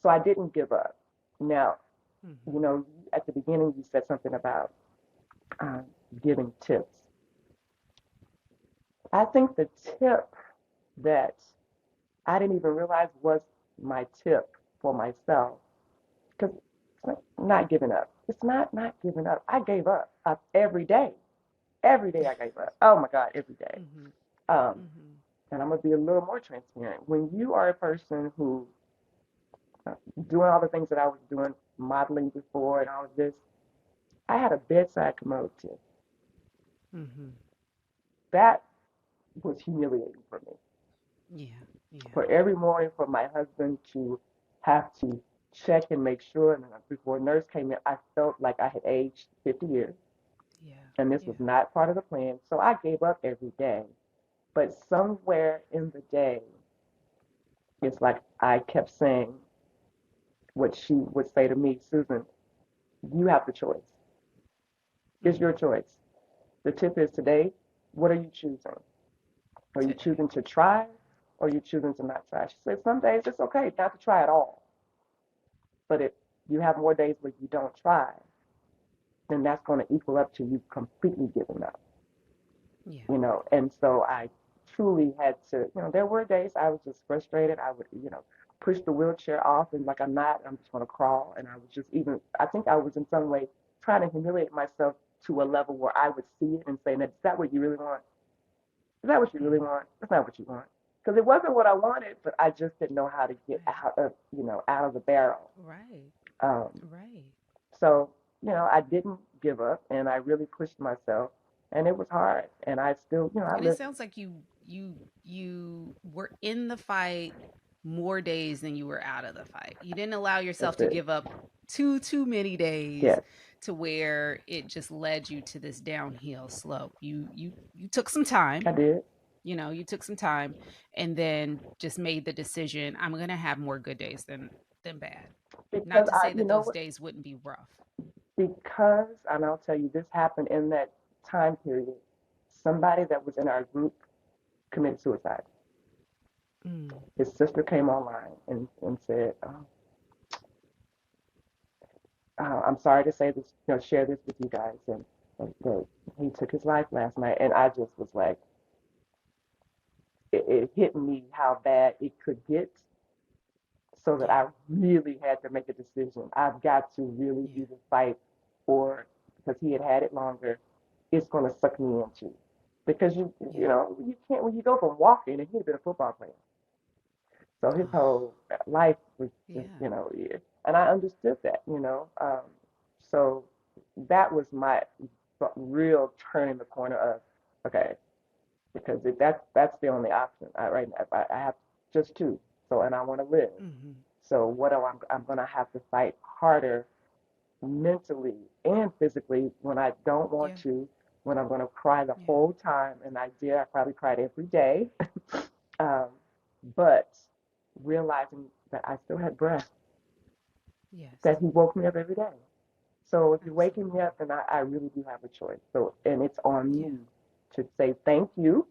So I didn't give up. Now, Mhm. you know, at the beginning, you said something about um, giving tips. I think the tip that I didn't even realize was my tip for myself, because it's not giving up. It's not giving up. I gave up every day. Every day I gave up. Oh my God, every day. Mhm. Um, Mhm. and I'm gonna be a little more transparent. When you are a person who doing all the things that I was doing, modeling before and all of this, I had a bedside commode tip. Mhm. That was humiliating for me. Yeah. Yeah. For every morning, for my husband to have to check and make sure, and before a nurse came in, I felt like I had aged 50 years, Yeah. and this was Yeah. not part of the plan. So I gave up every day. But somewhere in the day, it's like I kept saying what she would say to me, Susan, you have the choice. It's your Mhm. choice. The tip is today, what are you choosing? Are you Today. choosing to try, or are you choosing to not try? She said, some days it's okay not to try at all. But if you have more days where you don't try, then that's going to equal up to you completely giving up. Yeah. And so I truly had to, there were days I was just frustrated. I would, push the wheelchair off and like I'm just going to crawl. And I was just even, I think I was in some way trying to humiliate myself to a level where I would see it and say, "Now, is that what you really want? Is that what you really Mm-hmm. want? That's not what you want." Because it wasn't what I wanted, but I just didn't know how to get Right. out of the barrel. Right. Um, Right. so, I didn't give up and I really pushed myself and it was hard. And I still, I And it live, sounds like you were in the fight more days than you were out of the fight. You didn't allow yourself that's to it. give up too many days Yes, to where it just led you to this downhill slope. You took some time, I did. you took some time and then just made the decision, I'm going to have more good days than bad. Not Because to I, say you that know those what? days wouldn't be rough. Because, and I'll tell you, this happened in that time period. Somebody that was in our group committed suicide. Mm, His sister came online and said, I'm sorry to say this, share this with you guys. And that he took his life last night. And I just was like, it hit me how bad it could get, so that yeah. I really had to make a decision. I've got to really Yeah. either fight or, because he had it longer, it's going to suck me into. Because Yeah. you can't, when you go from walking, and he'd been a football player. So his Oh, whole life was just, yeah. yeah. And I understood that, so that was my real turning the corner of, okay, because that's the only option. Right now, I have just two. So, and I want to live. Mhm. So what do I'm going to have to fight harder mentally and physically when I don't want Yeah. to, when I'm going to cry the Yeah. whole time, and I did. I probably cried every day, um, but realizing that I still had breath, Yes. that he woke me up every day. So if you're waking me Absolutely. up, then I really do have a choice. So, and it's on Yeah. me to say thank you,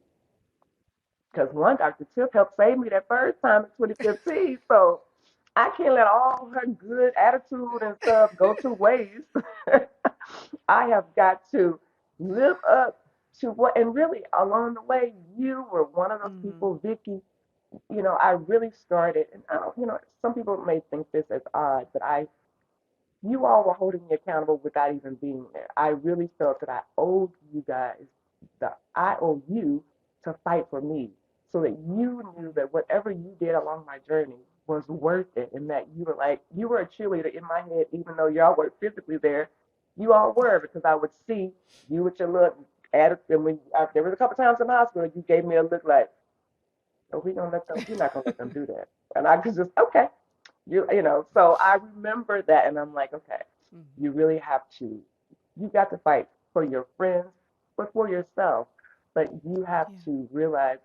because one, Dr. Tip helped save me that first time in 2015. So I can't let all her good attitude and stuff go to waste. I have got to live up to what, and really along the way, you were one of those Mhm. people, Vicky. I really started, and I don't, some people may think this as odd, but you all were holding me accountable without even being there. I really felt that I owed you guys, I owe you to fight for me, so that you knew Mm. that whatever you did along my journey was worth it, and that you were a cheerleader in my head, even though y'all weren't physically there. You all were, because I would see you with your look attitude. And there was a couple times in high school you gave me a look like, "Oh, we're not gonna let them do that," and I could just, okay, so I remember that, and I'm like, okay, Mhm. you really have to, you got to fight for your friends, but for yourself. But you have Yeah. to realize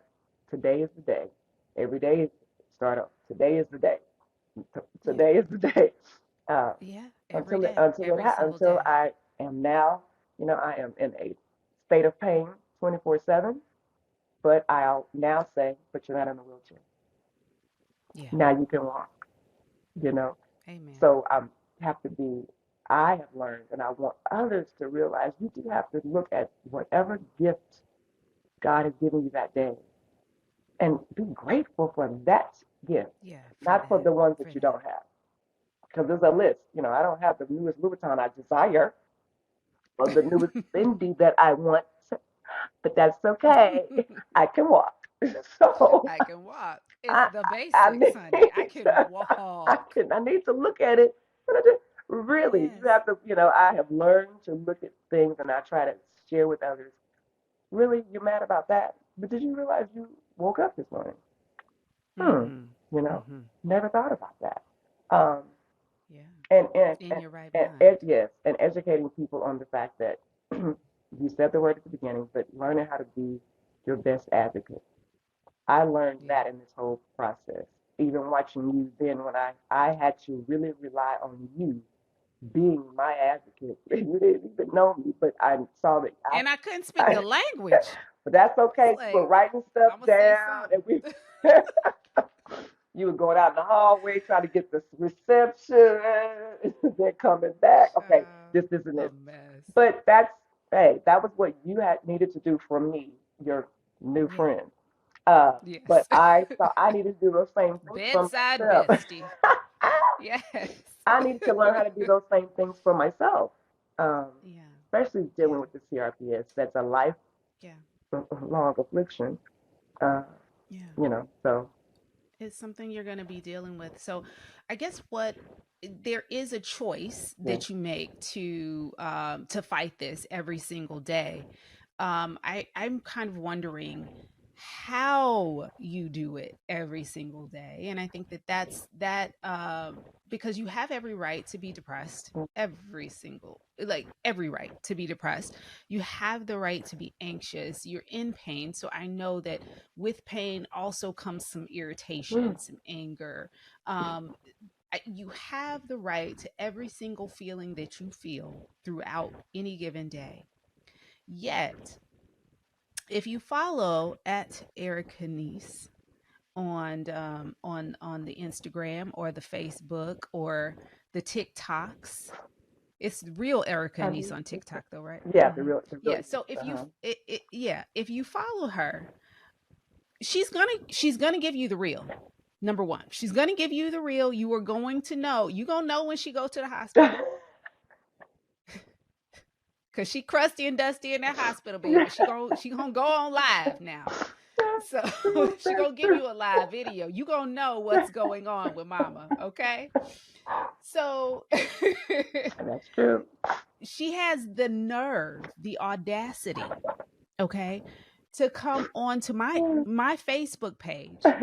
today is the day. Every day is start up. Today is the day. Yeah. Today is the day. Uh, Yeah. Every until it, day. Every single until day. I am now, I am in a state of pain 24/7. But I'll now say, but you're not in a wheelchair. Yeah. Now you can walk. You know, Amen. So have to be, I have learned, and I want others to realize, you do have to look at whatever gift God has given you that day and be grateful for that gift, Yeah, for not for that. the ones For that you that. don't have. Because there's a list. I don't have the newest Louboutin I desire or the newest Fendi that I want, but that's okay. I can walk. So I can walk. It's I, the I basics, need honey. I can to, walk. I need to look at it. But I just, really, you Yes. have to, I have learned to look at things and I try to share with others. Really, you're mad about that, but did you realize you woke up this morning? Hmm, Mhm. you know, Mhm. never thought about that. Um, Yeah. and and In and, your right and mind. yes, and educating people on the fact that you said the word at the beginning, but learning how to be your best advocate. I learned Yeah. that in this whole process. Even watching you then, when I had to really rely on you being my advocate. You didn't even know me, but I saw that And I couldn't speak the I language. but that's It's okay. You were like, writing stuff I'm gonna say down, and something. we you were going out in the hallway trying to get the reception. They're coming back. Okay, Child, this and a this. mess. But hey, that was what you had needed to do for me, your new Yeah. friend. But Yes. I thought I needed to do those same things for Bedside myself. bestie. Yes. I needed to learn how to do those same things for myself, um, Yeah. especially dealing Yeah. with the CRPS. That's a Yeah. lifelong affliction, uh, Yeah. so. It's something you're going to be dealing with. So, I guess what there is a choice Yeah. that you make to fight this every single day. I'm kind of wondering how you do it every single day, and I think that because you have every right to be depressed, every right to be depressed. You have the right to be anxious. You're in pain, so I know that with pain also comes some Mm. irritation, some anger. Um, you have the right to every single feeling that you feel throughout any given day. Yet, if you follow at Erica Niece on the Instagram or the Facebook or the TikToks, it's real Erica I Niece mean, on TikTok though, right? yeah, Hmm. the real Yeah. use. So if you Uh-huh. if you follow her, she's gonna give you the real. Number one, she's gonna give you the real. You are going to know. You gonna know when she go to the hospital because she crusty and dusty in that hospital bed. But she gonna go on live now. So she That's gonna give true. you a live video. You gonna know what's going on with Mama. Okay. So That's true. she has the nerve, the audacity, okay, to come onto my Facebook page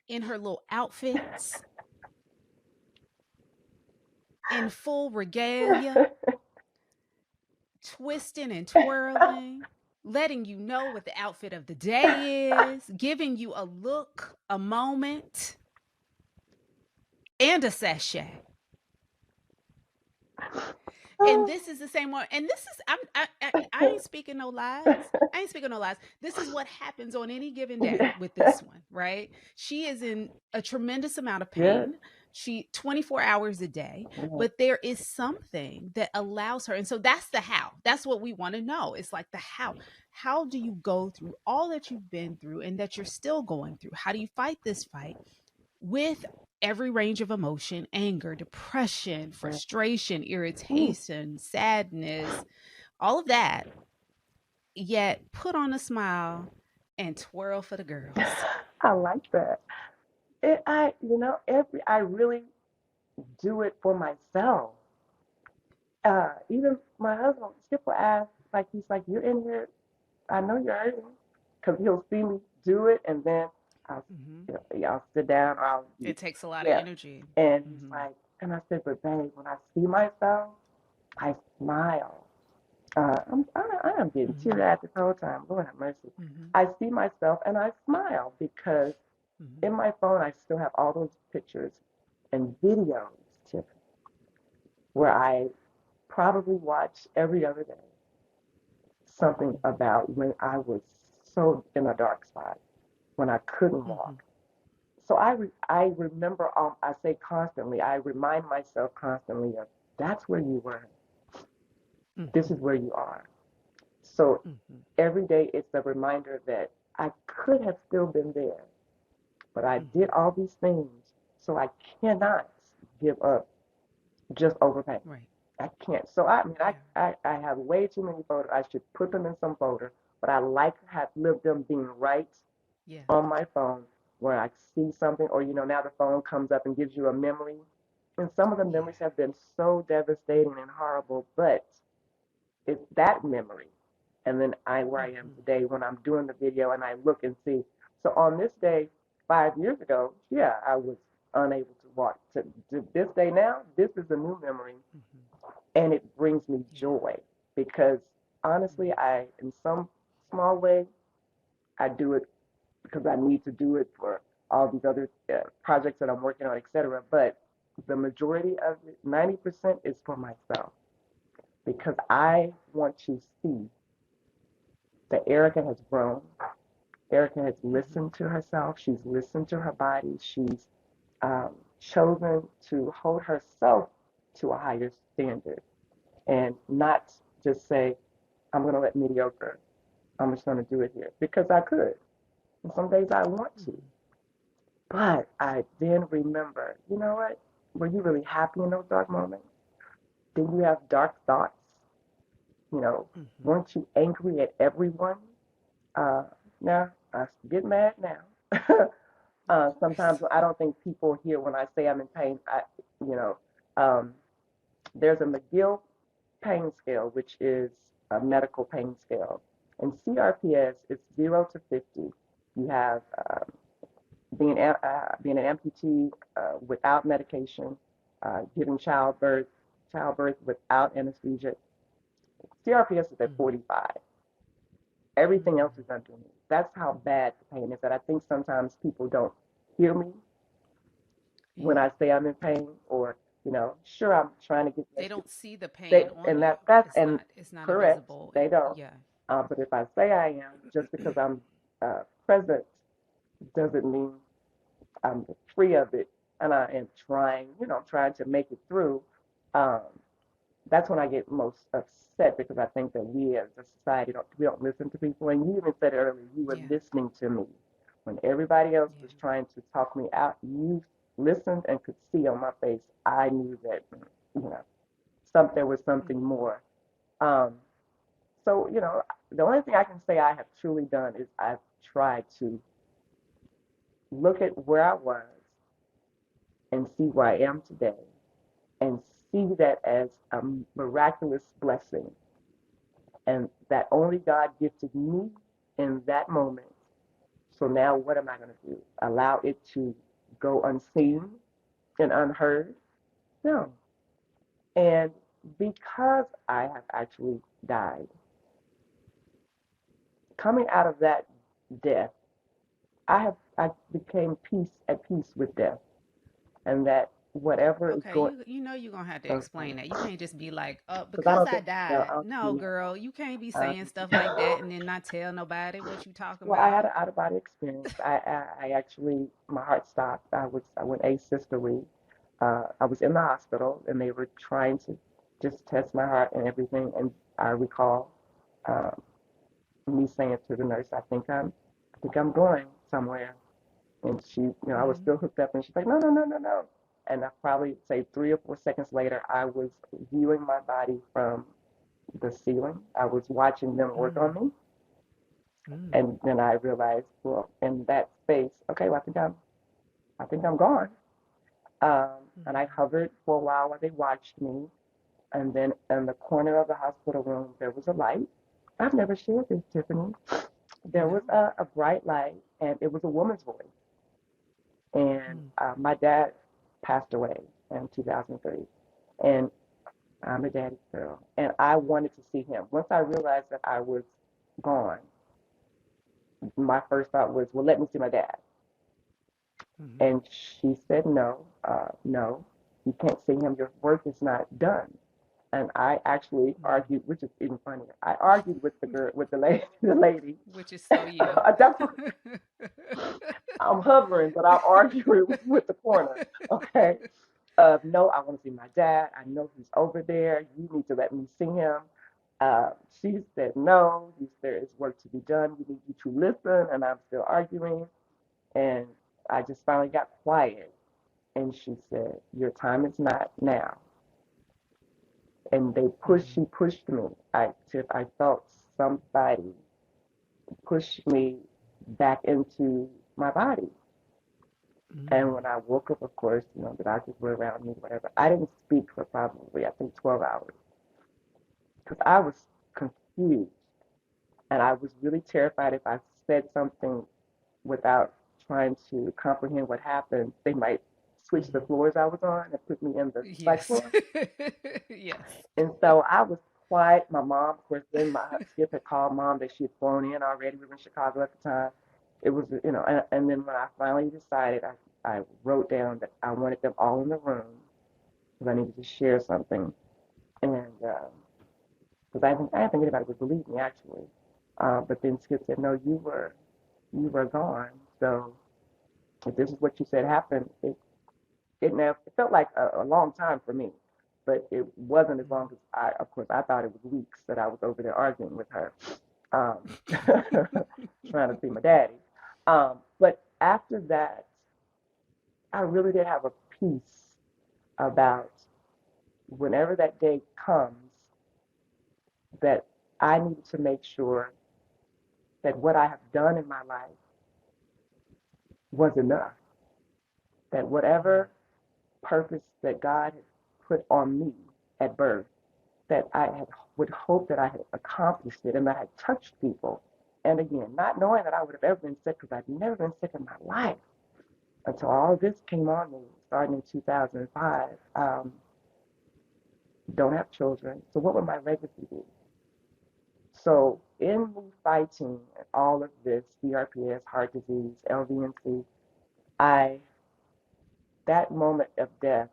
in her little outfits, in full regalia, twisting and twirling, letting you know what the outfit of the day is, giving you a look, a moment, and a sachet. And this is the same one. And this is I ain't speaking no lies. I ain't speaking no lies. This is what happens on any given day with this one, right? She is in a tremendous amount of Yes. pain. She 24 hours a day, Yes. but there is something that allows her. And so that's the how. That's what we want to know. It's like the how. How do you go through all that you've been through and that you're still going through? How do you fight this fight with every range of emotion: anger, depression, Yes. frustration, Ooh, irritation, sadness, all of that, yet put on a smile and twirl for the girls. I like that. I really do it for myself. Even my husband, Skip will ask, like, he's like, "You're in here. I know you're hurting," because he'll see me do it, and then I'll, Hmm. I'll sit down, or It takes a lot of yeah, energy. and he's Hmm. like, and I said, "But babe, when I see myself, I smile." I am getting Hmm. teary eyed this whole time. Lord have mercy. Hmm. I see myself and I smile because Hmm. in my phone I still have all those pictures and videos, Tiff, where I probably watch every other day something about when I was so in a dark spot, when I couldn't Hmm. walk. So I remember, I say constantly, I remind myself constantly of that's where you were. This Hmm. is where you are. So Hmm. every day it's a reminder that I could have still been there, but I did Hmm. all these things. So I cannot give up just over pain. Right. I can't. So I mean, Yeah. I have way too many photos. I should put them in some folder, but I like to have lived them being right Yeah. on my phone where I see something, or now the phone comes up and gives you a memory. And some of the Yeah. memories have been so devastating and horrible, but it's that memory. And then where I am Hmm. today when I'm doing the video and I look and see. So on this day, 5 years ago, yeah, I was unable to walk. To this day now, this is a new memory, Hmm. and it brings me Yeah. joy because honestly, Hmm. in some small way, I do it because I need to do it for all these other projects that I'm working on, etc. But the majority of it, 90%, is for myself because I want to see that Erica has grown. Erica has Hmm. listened to herself. She's listened to her body. She's chosen to hold herself to a higher standard and not just say, I'm going to let mediocre, I'm just going to do it here because I could. And some days I want to. Mhm. But I then remember, you know what? Were you really happy in those dark moments? Did you have dark thoughts? You know, Mhm. weren't you angry at everyone? Uh, now, I get mad now. Of course. Sometimes I don't think people hear when I say I'm in pain. You know, um, there's a McGill pain scale, which is a medical pain scale. And CRPS is 0 to 50. You have being an amputee without medication, giving childbirth without anesthesia. CRPS is at Mhm. 45. Everything else Mhm. is underneath. That's how bad the pain is. That I think sometimes people don't hear me when Yeah. I say I'm in pain, or sure I'm trying to get They rescued. don't see the They pain on and you. that's It's and not it's not a correct. visible They don't. yeah. But if I say I am, just because I'm present, doesn't mean I'm free of it, and I am trying, trying to make it through. Um, that's when I get most upset because I think that we as a society we don't listen to people. And you even said earlier you were Yeah. listening to me when everybody else Yeah. was trying to talk me out. You listened and could see on my face. I knew that you know there was something Mhm. more. Um, so the only thing I can say I have truly done is I've tried to look at where I was and see where I am today and see that as a miraculous blessing and that only God gifted me in that moment. So now what am I going to do? Allow it to go Yeah. unseen and unheard? No. And because I have actually died, coming out of that death, I became at peace with death, and that whatever is Okay, going, you know you're gonna have to because explain that. You can't just be like, I because don't I think no, died. No, girl, you can't be uh, saying stuff like that and then not tell nobody what you talking well, I had about. an out of body experience. I actually my heart stopped. I went asystoly. I was in the hospital and they were trying to just test my heart and everything. And I recall um, me saying to the nurse, I think I'm going somewhere. And she, I was Hmm. still hooked up, and she's like, no, no, no, no, no. And I probably say 3 or 4 seconds later, I was viewing my body from the ceiling. I was watching them work on Mm. me, Mm. and then I realized, well, in that space, okay, well, I think I'm gone. And I Mm. hovered for a while they watched me. And then in the corner of the hospital room, there was a light. I've never shared this, Tiffany. There was No. a bright light, and it was a woman's voice. And Mm. my dad passed away in 2003. And I'm a daddy's girl. And I wanted to see him. Once I realized that I was gone, my first thought was, well, let me see my dad. Hmm. And she said, no, no, you can't see him. Your work is not done. And I actually Mm. argued, which is even funnier. I argued with the girl, with the lady, the lady. Which is so you. That's what I'm hovering, but I'm arguing with the corner. Okay. No, I want to see my dad. I know he's over there. You need to let me see him. Uh, she said, no, there is work to be done. We need you to listen. And I'm still arguing. And I just finally got quiet. And she said, your time is not now. And Mm. she pushed me. I felt somebody push me back into my body. And Mm. when I woke up, of course, the doctors were around me, whatever. I didn't speak for probably, I think, 12 hours because I was confused. And I was really terrified if I said something without trying to comprehend what happened, they might switch the Hmm. floors I was on and put me in the psych Yes. floor. Yes. And so I was quiet. My mom, of course, then my Skip had called mom that she had flown in already. We were in Chicago at the time. It was, and then when I finally decided, I wrote down that I wanted them all in the room because I needed to share something. And because I didn't think anybody would believe me, actually. But then Skip said, no, you were gone. So if this is what you said happened, it felt like a long time for me, but it wasn't as long as of course, I thought it was weeks that I was over there arguing with her, um, trying to see my daddy. But after that, I really did have a peace about whenever that day comes that I need to make sure that what I have done in my life was enough. That whatever purpose that God had put on me at birth, that would hope that I had accomplished it and that I had touched people. And again, not knowing that I would have ever been sick because I'd never been sick in my life until all this came on me starting in 2005. Don't have children. So what would my legacy be? So in me fighting all of this, CRPS, heart disease, LVNC, I that moment of death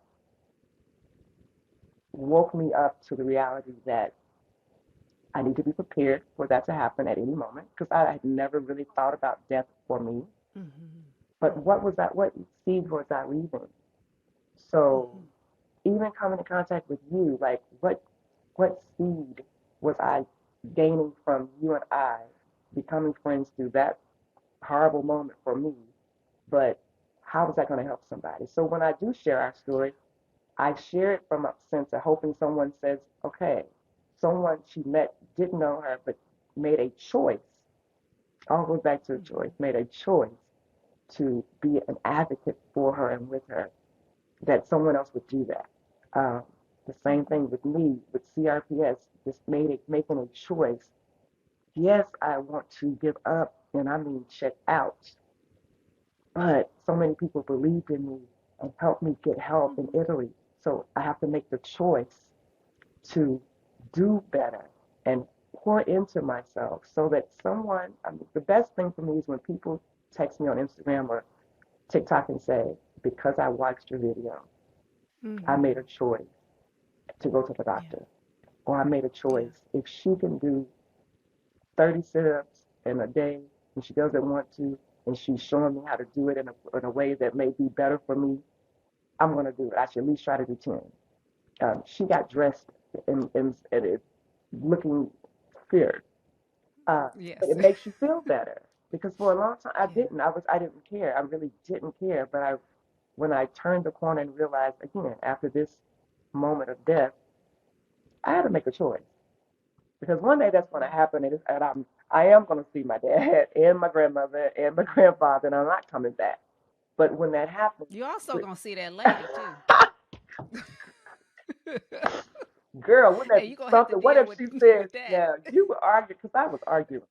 woke me up to the reality that I need to be prepared for that to happen at any moment because I had never really thought about death for me. Mm-hmm. But what was that? What seed was I leaving? So Mm-hmm. even coming in contact with you, like what seed was I gaining from you and I becoming friends through that horrible moment for me? But how is that going to help somebody? So when I do share our story, I share it from a sense of hoping someone says, okay, someone she met didn't know her, but made a choice. All goes back to a Mm-hmm. choice, made a choice to be an advocate for her and with her, that someone else would do that. Um, the same Mm-hmm. thing with me, with CRPS, just making a choice. Yes, I want to give up, and I mean check out, but so many people believed in me and helped me get help in Mm-hmm. Italy. So I have to make the choice to do better and pour into myself so that someone, I mean, the best thing for me is when people text me on Instagram or TikTok and say, because I watched your video, I Mm-hmm. made a choice to go to the Yeah. doctor. Or I made a Yeah. choice. If she can do 30 sit-ups in a day and she doesn't want to, and she's showing me how to do it in a way that may be better for me, I'm going to do it. I should at least try to do 10. She got dressed in it looking fierce. But Yes. it makes you feel better because for a long time I Yeah. didn't. I didn't care. I really didn't care. But when I turned the corner and realized again after this moment of death, I had to make a choice because one day that's going to Mm-hmm. happen, and I am going to see my dad and my grandmother and my grandfather, and I'm not coming back. But when that happens, You also gonna see that lady too. girl, wouldn't that And be you gonna have to something? What deal if she says, with that. now you were arguing, because I was arguing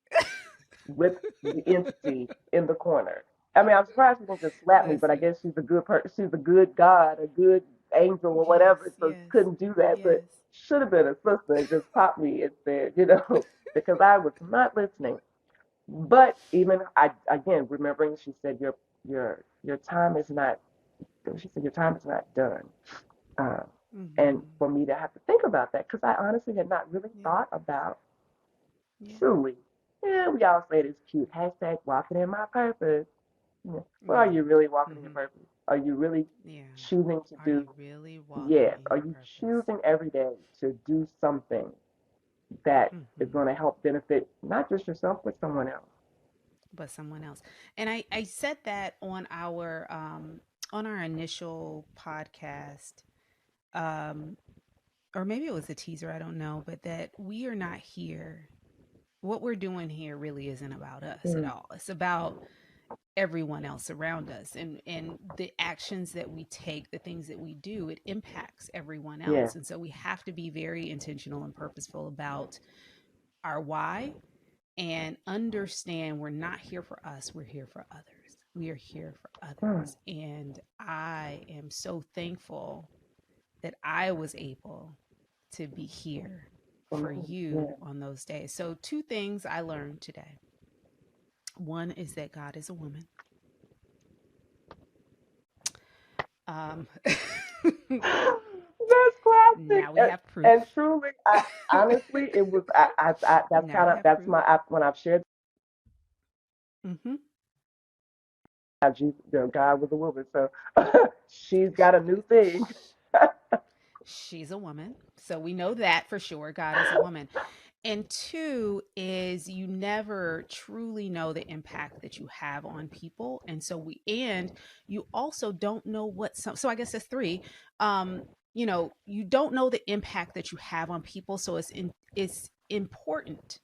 with the entity in the corner. I mean, I'm surprised she didn't just slap me, but I Listen. guess she's a good person. She's a good God, a good angel, or Yes, whatever, so she yes, couldn't do that. But yes. should have been a sister and just popped me and said, because I was not listening. But even I, again, remembering, she said, your time is not. She said, your time is not done. Uh, and Mm-hmm. for me to have to think about that, because I honestly had not really Yeah, thought about yeah. truly. Yeah, we all say this cute hashtag walking in my purpose. Yeah. But are Yeah. you really walking in your Mm-hmm. purpose? Are you really Yeah. choosing to Are do? you really walking Yes. in Are your you purpose? choosing every day to do something that is Mm-hmm. going to help benefit not just yourself, but someone else? But someone else. And I said that on our initial podcast, um, or maybe it was a teaser, I don't know, but that we are not here. What we're doing here really isn't about us at Mm, all. It's about everyone else around us, and the actions that we take, the things that we do, it impacts everyone yes. else. And so we have to be very intentional and purposeful about our why, and understand we're not here for us, we're here for others. We are here for Mm, others. And I am so thankful that I was able to be here for for me, you yeah. on those days. So two things I learned today. One is that God is a woman. Um, That's classic. now we have And proof. truly, honestly, it was. That's Now kind we of have that's proof. when I've shared. Hmm. Jesus, God was a woman, so she's got a new thing. She's a woman. So we know that for sure. God is a woman. And two is you never truly know the impact that you have on people. And you also don't know so I guess that's three. Um, you don't know the impact that you have on people. So it's important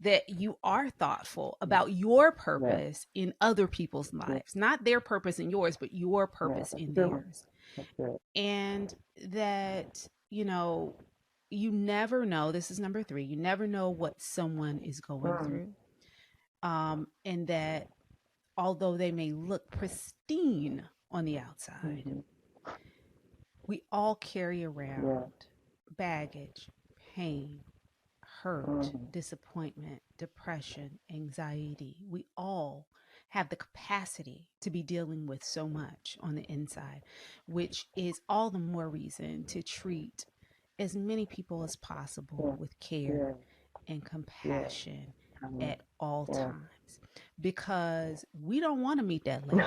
that you are thoughtful Yeah. about your Yeah. purpose in other people's Yeah. lives, not their purpose in yours, but your Yeah. purpose That's a in good one. theirs. That's good. And that, you never know. This is number three. You never know what someone is going Mm. through. And that although they may look pristine on the outside, Mm-hmm. we all carry Yeah. around baggage, pain, hurt, Mm-hmm. disappointment, depression, anxiety. We all have the capacity to be dealing with so much on the inside, which is all the more reason to treat as many people as possible Yeah. with care Yeah. and Yeah. compassion Mm. at all Yeah. times, because we don't want to meet that lady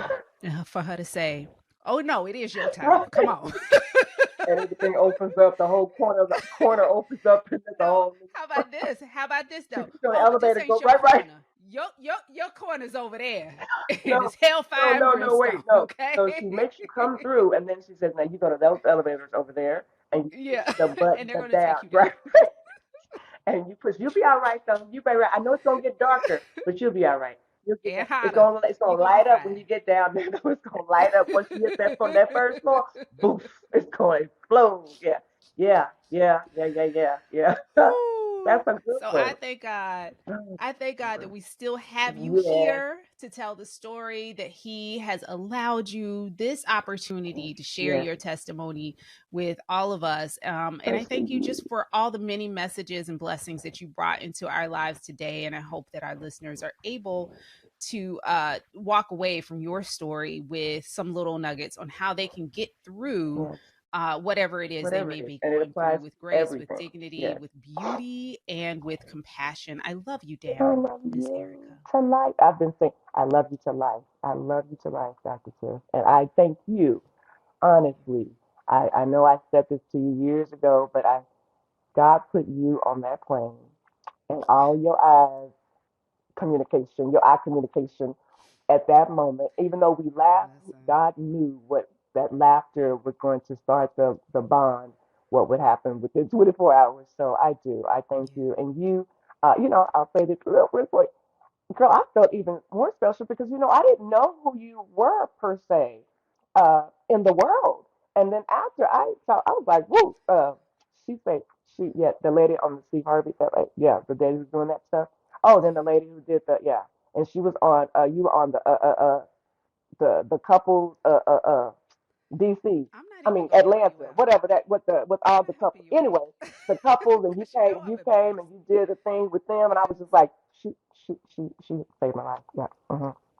for her to say, "Oh no, it is your time. Come Right. on." And everything opens up. The whole corner opens up, and there's a No, whole. how about this? How about this You though? know, the Oh, but this elevator ain't go your right, right. corner. Your corner's over there. And No, it's hellfire and wait, brimstone, no. okay? So she makes you come through, and then she says, "Now you go to those elevators over there, and you push Yeah. the And button they're gonna down, take you down. right?" And you push. You'll be all right though. You be right. I know it's gonna get darker, but you'll be all right. You'll get And down. hotter. It's You gonna gonna be light up when you fine. get down there. It's gonna light up once you hit that from that first floor. Boof! It's going to explode. Yeah, yeah, yeah, yeah, yeah, yeah, yeah. Whew. That's a good So one. I thank God. Oh, I thank God that we still have you yes, here to tell the story, that He has allowed you this opportunity to share yes. your testimony with all of us. And I Especially thank you you. just for all the many messages and blessings that you brought into our lives today. And I hope that our listeners are able to walk away from your story with some little nuggets on how they can get through Yes, whatever it is they whatever may it is, be and it going through, applies with to grace, with everything. dignity, Yes. with beauty, and with compassion. I love you I down, love Miss you Erica. to life. I've been saying, I love you to life. I love you to life, Dr. Tiff. And I thank you, honestly. I know I said this to you years ago, but God put you on that plane and all your eyes communication, your eye communication at that moment. Even though we laughed, Listen. God knew what that laughter was going to start the bond, what would happen within 24 hours. So I do. I thank Yeah. you. And you, I'll say this real quick. Girl, I felt even more special because I didn't know who you were per se in the world. And then after I saw, I was like, "Whoa!" She said, yeah, the lady on the Steve Harvey, yeah, the lady who's doing that stuff. Oh, then the lady who did the yeah, and she was on. You were on the couple DC. I'm not I even mean gonna help you Atlanta, out. whatever that what I'm all the not helping couples. you Anyway, out. the couples and you Because came I'm you came and embarrassed. you did a thing with them and I was just like she saved my life. Yeah.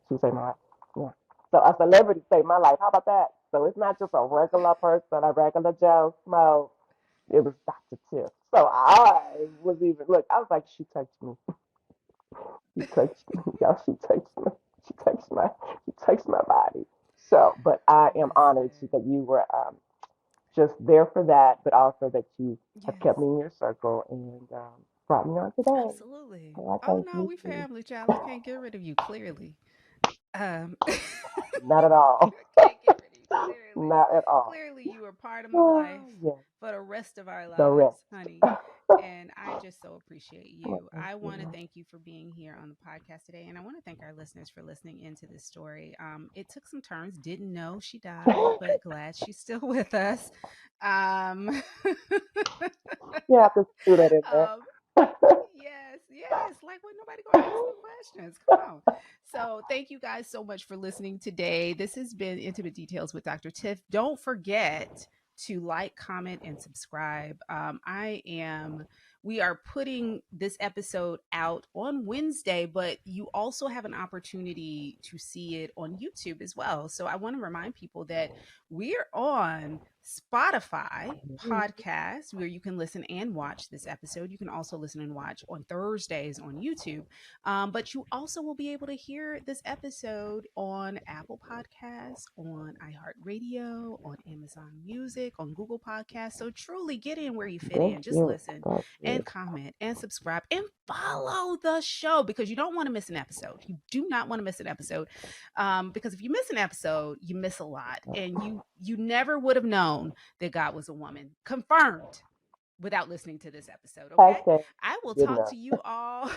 She saved my life. Yeah. So a celebrity saved my life. How about that? So it's not just a regular person, a regular Joe Smo. It was Dr. Tiff. So I was even look, I was like, she touched me. She touched me. Y'all, she touched me. She touched my she touched my body. So, but I am honored Listen. that you were just there for that, but also that you have kept Yes. me in your circle and brought me on today. Absolutely. So I Oh thank no, you we too. family, child. I can't get rid of you, clearly. Can't Not at all. get rid of you, clearly. Not at all. Clearly, you are part of my life Oh, yes, for the rest of our the lives, rest. honey. And I just so appreciate Well, you. thank I want to you. thank you for being here on the podcast today. And I want to thank our listeners for listening into this story. It took some turns, didn't know she died, but glad she's still with us. Um, You have to do that in there. um, yes, yes. Like, when nobody gonna ask no questions. Come on. So, thank you guys so much for listening today. This has been Intimate Details with Dr. Tiff. Don't forget to like, comment, and subscribe. We are putting this episode out on Wednesday, but you also have an opportunity to see it on YouTube as well. So, I want to remind people that we're on Spotify podcast, where you can listen and watch this episode. You can also listen and watch on Thursdays on YouTube. But you also will be able to hear this episode on Apple Podcasts, on iHeartRadio, on Amazon Music, on Google Podcasts. So truly get in where you fit Thank in. Just you. listen Thank and you. comment and subscribe and follow the show, because you don't want to miss an episode. You do not want to miss an episode, because if you miss an episode, you miss a lot, and you never would have known that God was a woman. Confirmed without listening to this episode. Okay, Hashtag I will good talk enough. to you all.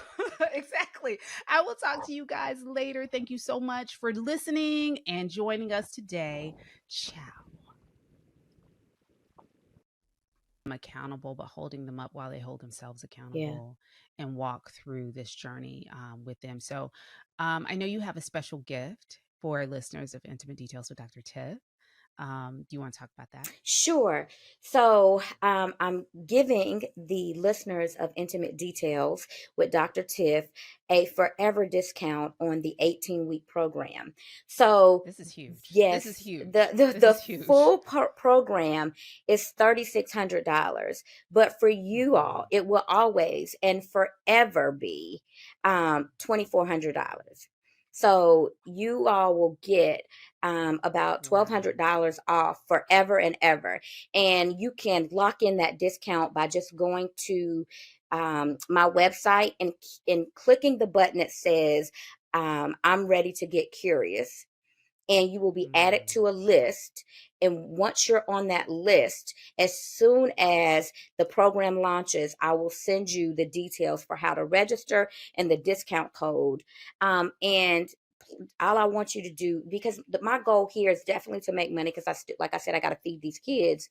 Exactly. I will talk to you guys later. Thank you so much for listening and joining us today. Ciao. Accountable, but holding them up while they hold themselves Yeah. accountable and walk through this journey with them. So I know you have a special gift for listeners of Intimate Details with Dr. Tiff. Do you want to talk about that? Sure. So I'm giving the listeners of Intimate Details with Dr. Tiff a forever discount on the 18-week program. So This is huge. This is yes, huge. This the is huge. full program is $3,600, but for you all, Mhm. it will always and forever be $2,400. So you all will get about Wow. $1,200 off forever and ever. And you can lock in that discount by just going to my website and clicking the button that says, I'm ready to get curious. And you will be added Mm. to a list. And once you're on that list, as soon as the program launches, I will send you the details for how to register and the discount code. And all I want you to do, because my goal here is definitely to make money, because like I said, I got to feed these kids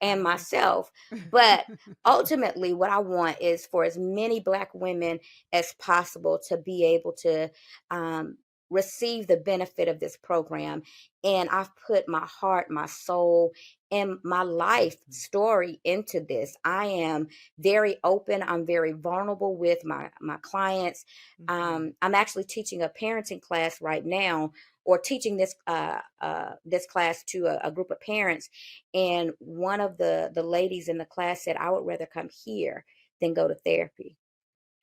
I and understand. myself. But ultimately, what I want is for as many Black women as possible to be able to um, receive the benefit of this program. And I've put my heart, my soul, and my life Mhm. story into this. I am very open. I'm very vulnerable with my clients. Mhm. I'm actually teaching a parenting class right now, or teaching this class to a group of parents, and one of the ladies in the class said, I would rather come here than go to therapy.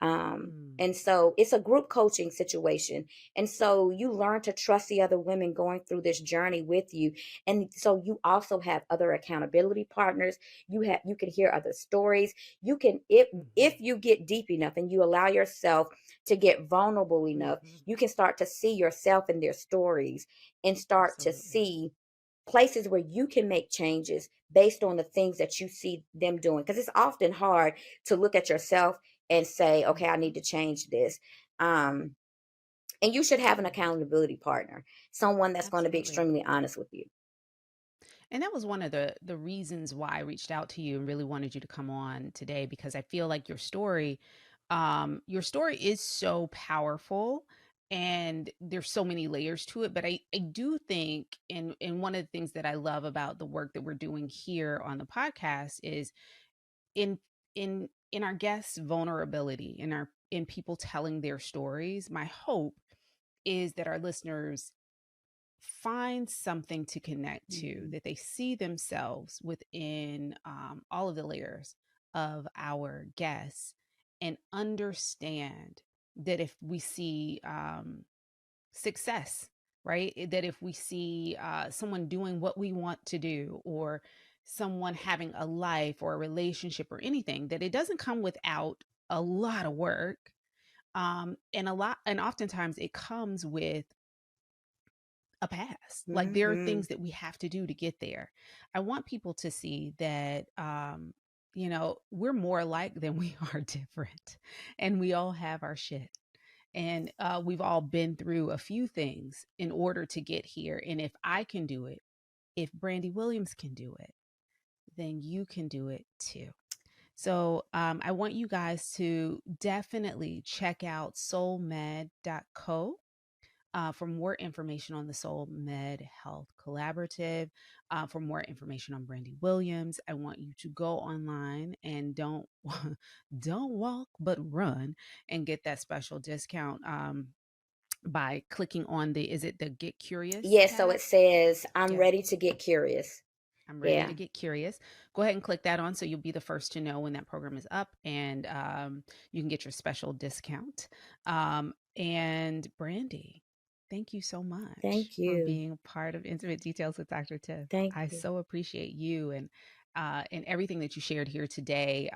Mm. And so it's a group coaching situation. And so you learn to trust the other women going through this journey with you. And so you also have other accountability partners. You can hear other stories. You can, if Mhm. you get deep enough and you allow yourself to get vulnerable enough, Mhm. you can start to see yourself in their stories and start to Absolutely. see places where you can make changes based on the things that you see them doing. Because it's often hard to look at yourself and say, okay, I need Mhm. to change this. Um, and you should have an Yeah. accountability partner, someone that's going to be Absolutely. extremely honest with you. And that was one of the reasons why I reached out to you and really wanted you to come on today, because I feel like your story is so powerful, and there's so many layers to it. But I do think, and one of the things that I love about the work that we're doing here on the podcast is in in our guests' vulnerability, in people telling their stories. My hope is that our listeners find something to connect to, Mhm. that they see themselves within all of the layers of our guests, and understand that if we see success, right? That if we see someone doing what we want to do, or someone having a life or a relationship or anything, that it doesn't come without a lot of work. And oftentimes it comes with a past. Like, there are Mhm. things that we have to do to get there. I want people to see that we're more alike than we are different, and we all have our shit. And we've all been through a few things in order to get here. And if I can do it, if Brandy Williams can do it, then you can do it too. So I want you guys to definitely check out soulmed.co for more information on the Soul Med Health Collaborative. For more information on Brandy Williams, I want you to go online and don't walk but run, and get that special discount by clicking on the, is it the Get Curious Yes, so tab? it says, I'm Yeah. ready to get curious. I'm ready Yeah. to get curious. Go ahead and click that on so you'll be the first to know when that program is up, and you can get your special discount. And Brandy, thank you so much Thank for you. being a part of Intimate Details with Dr. Tiff. Thank I you. so appreciate you and everything that you shared here today.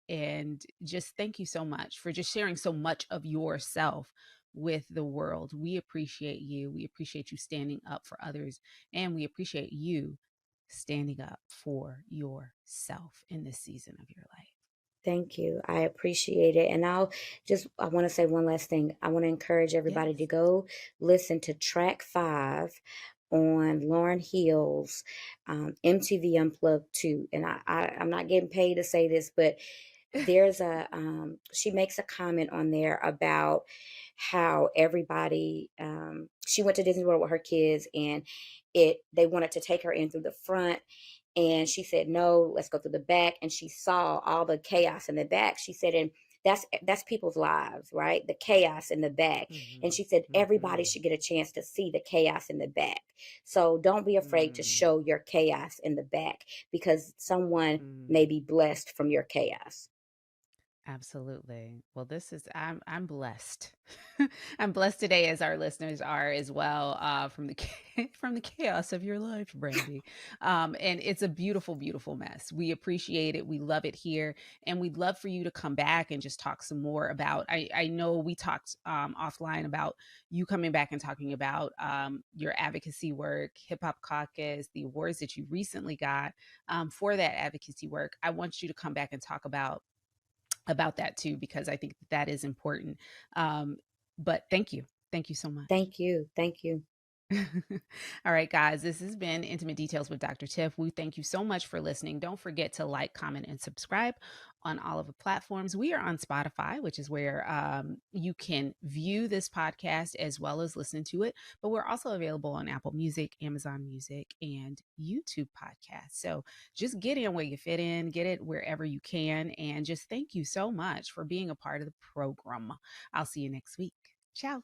And just thank you so much for just sharing so much of yourself with the world. We appreciate you. We appreciate you standing up for others, and we appreciate you standing up for yourself in this season of your life. Thank you. I appreciate it. And I want to say one last thing. I want to encourage everybody to Yes. go listen to track 5 on Lauren Hill's MTV Unplugged 2. And I'm not getting paid to say this, but she makes a comment on there about how everybody, she went to Disney World with her kids, and they wanted to take her in through the front, and she said, no, let's go through the back. And she saw all the chaos in the back. She said, and that's people's lives, right? The chaos in the back. And Mm-hmm. she said, everybody Mm-hmm. should get a chance to see the chaos in the back. So don't be afraid to Mm-hmm. show your chaos in the back, because someone Mm-hmm. may be blessed from your chaos. Absolutely. Well, I'm blessed. I'm blessed today, as our listeners are as well, from the from the chaos of your life, Brandy. And it's a beautiful, beautiful mess. We appreciate it. We love it here, and we'd love for you to come back and just talk some more about. I know we talked offline about you coming back and talking about your advocacy work, Hip Hop Caucus, the awards that you recently got for that advocacy work. I want you to come back and talk about that too, because I think that is important. But thank you. Thank you so much. Thank you. Thank you. All right, guys, this has been Intimate Details with Dr. Tiff. We thank you so much for listening. Don't forget to like, comment, and subscribe on all of the platforms. We are on Spotify, which is where you can view this podcast as well as listen to it. But we're also available on Apple Music, Amazon Music, and YouTube podcasts. So just get in where you fit in, get it wherever you can. And just thank you so much for being a part of the program. I'll see you next week. Ciao.